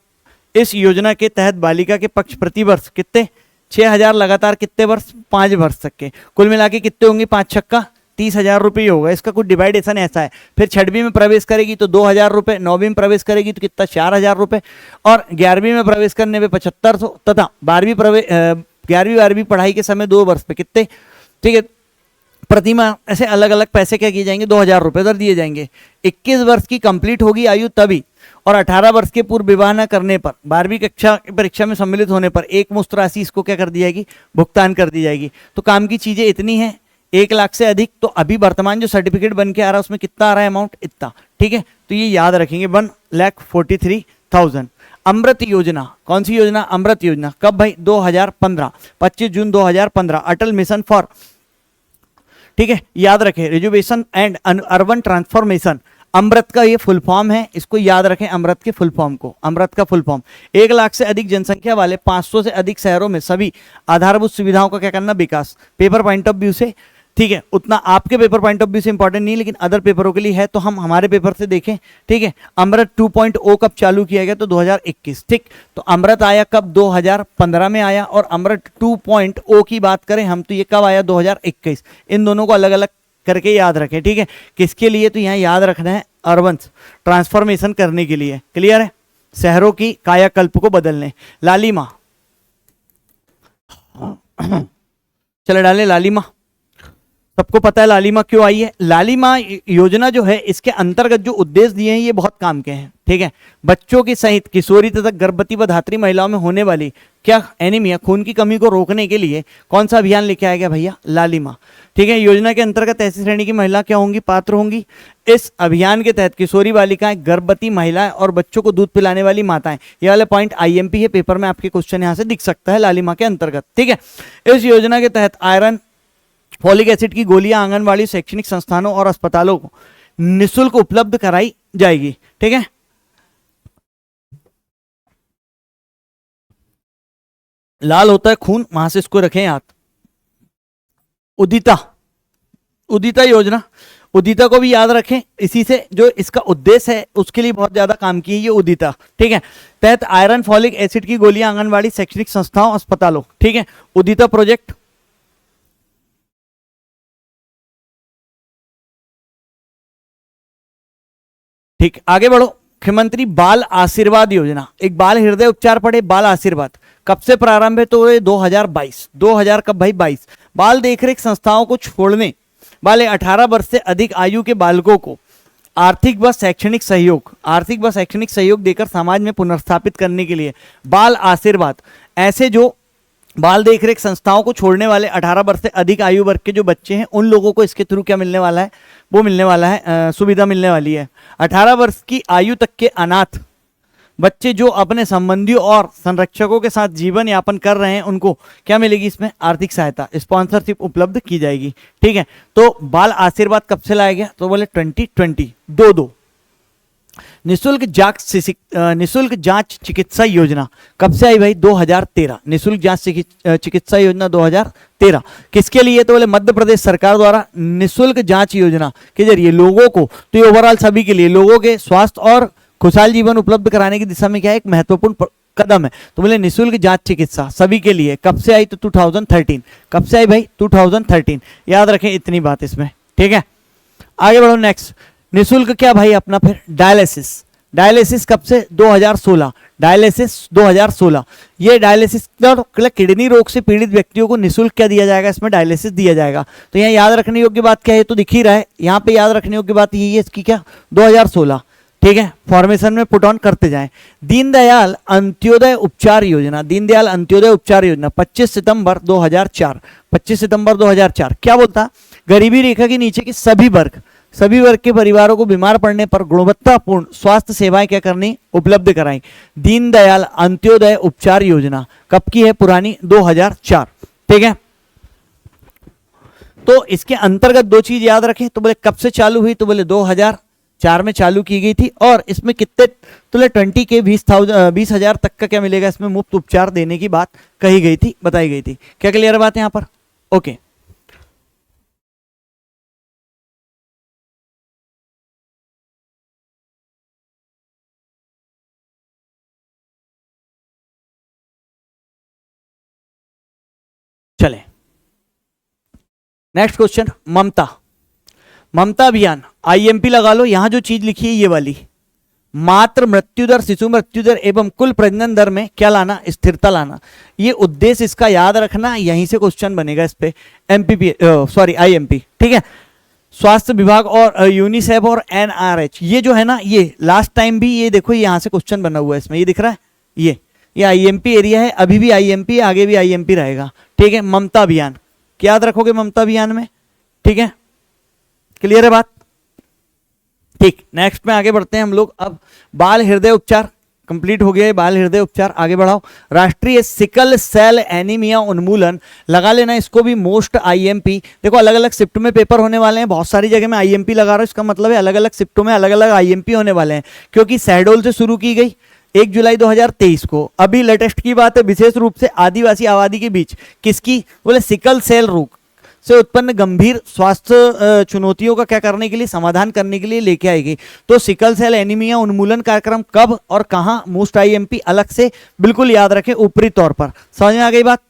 इस योजना के तहत बालिका के पक्ष प्रति वर्ष कितने? 6,000 लगातार कितने वर्ष? 5 वर्ष तक के। कुल मिला के कितने होंगे? 5 छक्का 30,000 रुपये होगा। इसका कुछ डिवाइडेशन ऐसा है। फिर 6वीं में प्रवेश करेगी तो 2,000 रुपये, 9वीं में प्रवेश करेगी तो कितना? 4,000 रुपये, और 11वीं में प्रवेश करने पे 7500, तथा 11वीं पढ़ाई के समय 2 वर्ष पे कितने? ठीक है, प्रतिमाह ऐसे अलग अलग पैसे क्या किए जाएंगे? 2,000 रुपये दर दिए जाएंगे। 21 वर्ष की कंप्लीट होगी आयु तभी, और 18 वर्ष के पूर्व विवाह न करने पर, 12वीं कक्षा की परीक्षा में सम्मिलित होने पर एक मुश्त राशि इसको क्या कर दी जाएगी? भुगतान कर दी जाएगी। तो काम की चीजें इतनी हैं, 1 लाख से अधिक। तो अभी वर्तमान जो सर्टिफिकेट बन के आ रहा है उसमें कितना आ रहा है अमाउंट? इतना, ठीक है। तो ये याद रखेंगे, 1,43,000। अमृत योजना, कौन सी योजना? अमृत योजना। कब भाई? 2015, 25 जून 2015। अटल मिशन फॉर, ठीक है, याद रखें, रिजर्वेशन एंड अर्बन ट्रांसफॉर्मेशन। अमृत का ये फुल फॉर्म है, इसको याद रखें, अमृत के फुल फॉर्म को। अमृत का फुल फॉर्म 1 लाख से अधिक जनसंख्या वाले 500 से अधिक शहरों में सभी आधारभूत सुविधाओं का क्या करना? विकास। पेपर पॉइंट ऑफ व्यू से, ठीक है, उतना आपके पेपर पॉइंट ऑफ व्यू से इंपॉर्टेंट नहीं, लेकिन अदर पेपरों के लिए है, तो हम हमारे पेपर से देखें, ठीक है। अमृत 2.0 कब चालू किया गया? तो 2021, ठीक। तो अमृत आया कब? 2015 में आया। और अमृत 2.0 की बात करें हम तो ये कब आया? 2021। इन दोनों को अलग अलग करके याद रखें, ठीक है। किसके लिए? तो यहाँ याद रखना है अर्बन ट्रांसफॉर्मेशन करने के लिए। क्लियर है? शहरों की कायाकल्प को बदलने। लालिमा, चले डाले लालिमा। सबको पता है लालिमा क्यों आई है। लालिमा योजना जो है, इसके अंतर्गत जो उद्देश्य दिए हैं ये बहुत काम के हैं, ठीक है। बच्चों के सहित किशोरी तथा गर्भवती व धात्री महिलाओं में होने वाली क्या? एनीमिया, खून की कमी को रोकने के लिए कौन सा अभियान लेके आया गया भैया? लालिमा, ठीक है। योजना के अंतर्गत ऐसी श्रेणी की महिला क्या होंगी? पात्र होंगी। इस अभियान के तहत किशोरी बालिकाएं, गर्भवती महिलाएं और बच्चों को दूध पिलाने वाली माताएं, ये वाले पॉइंट आईएमपी है, पेपर में आपके क्वेश्चन यहां से दिख सकता है लालिमा के अंतर्गत, ठीक है। इस योजना के तहत आयरन, फॉलिक एसिड की गोलियां आंगनवाड़ी, शैक्षणिक संस्थानों और अस्पतालों को निःशुल्क उपलब्ध कराई जाएगी, ठीक है। लाल होता है खून, वहां से इसको रखें याद। उदिता, उदिता योजना, उदिता को भी याद रखें। इसी से जो इसका उद्देश्य है उसके लिए बहुत ज्यादा काम की है ये उदिता, ठीक है। तहत आयरन, फॉलिक एसिड की गोलियां आंगनवाड़ी, शैक्षणिक संस्थाओं, अस्पतालों, ठीक है। उदिता प्रोजेक्ट, ठीक। आगे बढ़ो। मुख्यमंत्री बाल आशीर्वाद योजना, एक बाल हृदय उपचार पढ़े, बाल आशीर्वाद कब से प्रारंभ है? तो ये 2022, 2000 कब भाई? 22। बाल देखरेख संस्थाओं को छोड़ने वाले 18 वर्ष से अधिक आयु के बालकों को आर्थिक व शैक्षणिक सहयोग, आर्थिक व शैक्षणिक सहयोग देकर समाज में पुनर्स्थापित करने के लिए बाल आशीर्वाद, ऐसे जो बाल देख रेख संस्थाओं को छोड़ने वाले 18 वर्ष से अधिक आयु वर्ग के जो बच्चे हैं उन लोगों को इसके थ्रू क्या मिलने वाला है, वो मिलने वाला है, सुविधा मिलने वाली है। 18 वर्ष की आयु तक के अनाथ बच्चे जो अपने संबंधियों और संरक्षकों के साथ जीवन यापन कर रहे हैं उनको क्या मिलेगी, इसमें आर्थिक सहायता, स्पॉन्सरशिप उपलब्ध की जाएगी। ठीक है, तो बाल आशीर्वाद कब से लाया गया, तो बोले 2020 दो निशुल्क जांच चिकित्सा योजना कब से आई भाई, 2013। निशुल्क जांच चिकित्सा योजना 2013 किसके लिए, तो बोले मध्य प्रदेश सरकार द्वारा निशुल्क जांच योजना के जरिए लोगों को, तो ये ओवरऑल सभी के लिए लोगों के स्वास्थ्य और खुशहाल जीवन उपलब्ध कराने की दिशा में क्या है, एक महत्वपूर्ण कदम है। तो बोले निशुल्क जांच चिकित्सा सभी के लिए कब से आई, तो 2013। कब से आई भाई, 2013। याद रखें इतनी बात इसमें। ठीक है, आगे बढ़ो नेक्स्ट। निशुल्क क्या भाई अपना फिर डायलिसिस कब से, 2016। डायलिसिस 2016। ये डायलिसिस किडनी रोग से पीड़ित व्यक्तियों को निशुल्क क्या दिया जाएगा, इसमें डायलिसिस दिया जाएगा। तो यहाँ याद रखने योग्य बात क्या है, तो दिख ही रहा है यहाँ पे, याद रखने योग्य बात यही है इसकी क्या, 2016। ठीक है, फॉर्मेशन में पुट ऑन करते जाएं। दीनदयाल अंत्योदय उपचार योजना, दीनदयाल अंत्योदय उपचार योजना 25 सितंबर 2004। 25 सितंबर 2004 क्या बोलता, गरीबी रेखा के नीचे के सभी वर्ग के परिवारों को बीमार पड़ने पर गुणवत्तापूर्ण स्वास्थ्य सेवाएं क्या करनी, उपलब्ध कराई। दीनदयाल अंत्योदय उपचार योजना कब की है, पुरानी 2004। ठीक है, तो इसके अंतर्गत दो चीज याद रखें, तो बोले कब से चालू हुई, तो बोले 2004 में चालू की गई थी। और इसमें कितने, तो बोले 20 के 20,000 तक का क्या मिलेगा, इसमें मुफ्त उपचार देने की बात कही गई थी, बताई गई थी। क्या क्लियर बात है यहां पर, ओके। चले नेक्स्ट क्वेश्चन, ममता अभियान, आईएमपी लगा लो। यहां जो चीज लिखी है ये वाली, मात्र मृत्यु दर, शिशु मृत्यु दर एवं कुल प्रजनन दर में क्या लाना, स्थिरता लाना। ये उद्देश्य इसका याद रखना, यहीं से क्वेश्चन बनेगा इस पे, एमपीपी सॉरी आईएमपी। ठीक है, स्वास्थ्य विभाग और यूनिसेफ और एनआरएच, ये जो है ना, ये लास्ट टाइम भी ये देखो यहां से क्वेश्चन बना हुआ है इसमें, ये दिख रहा है, ये आईएमपी एरिया है, अभी भी आईएमपी, आगे भी आईएमपी रहेगा। ठीक है, ममता अभियान क्या याद रखोगे ममता अभियान में। ठीक है, क्लियर है बात, ठीक। नेक्स्ट में आगे बढ़ते हैं हम लोग। अब बाल हृदय उपचार कंप्लीट हो गया है, बाल हृदय उपचार आगे बढ़ाओ। राष्ट्रीय सिकल सेल एनीमिया उन्मूलन लगा लेना, इसको भी मोस्ट आईएमपी। देखो अलग अलग शिफ्ट में पेपर होने वाले हैं, बहुत सारी जगह में आईएमपी लगा रहा हूं, इसका मतलब है अलग अलग शिफ्टों में अलग अलग आईएमपी होने वाले हैं, क्योंकि शहडोल से शुरू की गई 1 जुलाई 2023 को। अभी लेटेस्ट की बात है, विशेष रूप से आदिवासी आबादी के बीच किसकी, बोले सिकल सेल रोग से उत्पन्न गंभीर स्वास्थ्य चुनौतियों का क्या करने के लिए, समाधान करने के लिए लेके आएगी। तो सिकल सेल एनीमिया उन्मूलन कार्यक्रम कब और कहां, मोस्ट आईएमपी अलग से बिल्कुल याद रखें ऊपरी तौर पर। समझ में आ गई बात,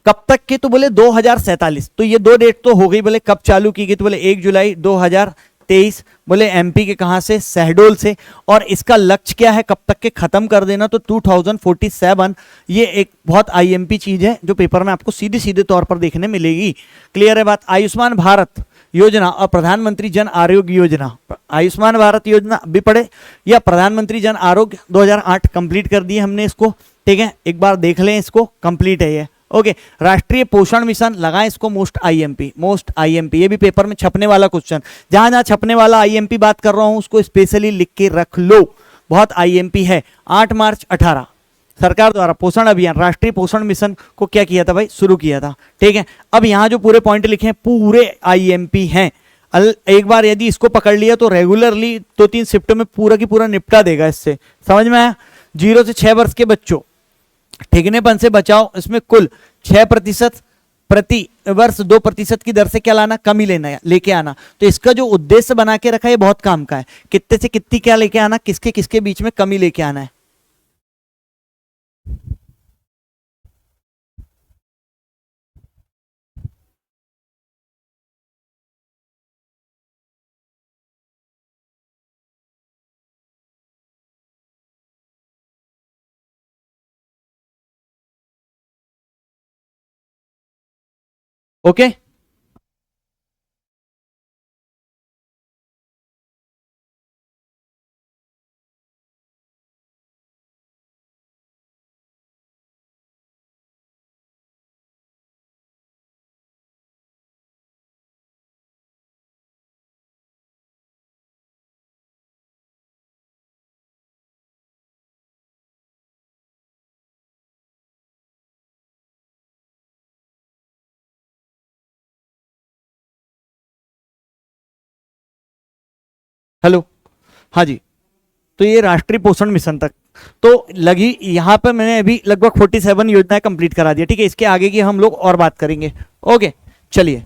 कब तक की, तो बोले 2047। तो ये दो डेट तो हो गई, बोले कब चालू की गई, तो बोले 1 जुलाई 2023। बोले एमपी के कहां से, शहडोल से। और इसका लक्ष्य क्या है, कब तक के खत्म कर देना, तो 2047। ये एक बहुत आईएमपी चीज है जो पेपर में आपको सीधे सीधे तौर पर देखने मिलेगी। क्लियर है बात। आयुष्मान भारत योजना और प्रधानमंत्री जन आरोग्य योजना, आयुष्मान भारत योजना भी पढ़े या प्रधानमंत्री जन आरोग्य 2008 कंप्लीट कर दिए हमने इसको। ठीक है, एक बार देख लें इसको, कंप्लीट है ये। ओके, राष्ट्रीय पोषण मिशन लगाएं इसको मोस्ट आईएमपी, ये भी पेपर में छपने वाला क्वेश्चन। जहां जहां छपने वाला आईएमपी बात कर रहा हूं उसको स्पेशली लिख के रख लो, बहुत आईएमपी है। 8 मार्च 18 सरकार द्वारा पोषण अभियान, राष्ट्रीय पोषण मिशन को क्या किया था भाई, शुरू किया था। ठीक है, अब यहां जो पूरे पॉइंट लिखे हैं पूरे आईएमपी हैं। एक बार यदि इसको पकड़ लिया तो रेगुलरली 2-3 शिफ्ट में पूरा की पूरा निपटा देगा इससे। समझ में आया। 0 से 6 वर्ष के बच्चों ठिगनेपन से बचाओ, इसमें कुल 6% प्रति वर्ष 2% की दर से क्या लाना, कमी लेना, लेके आना। तो इसका जो उद्देश्य बना के रखा है ये बहुत काम का है। कितने से कितनी क्या लेके आना, किसके किसके बीच में कमी लेके आना है। ओके हेलो, हाँ जी। तो ये राष्ट्रीय पोषण मिशन तक तो लगी, यहां पर मैंने अभी लगभग 47 योजनाएं कंप्लीट करा दी। ठीक है, इसके आगे की हम लोग और बात करेंगे। ओके, चलिए।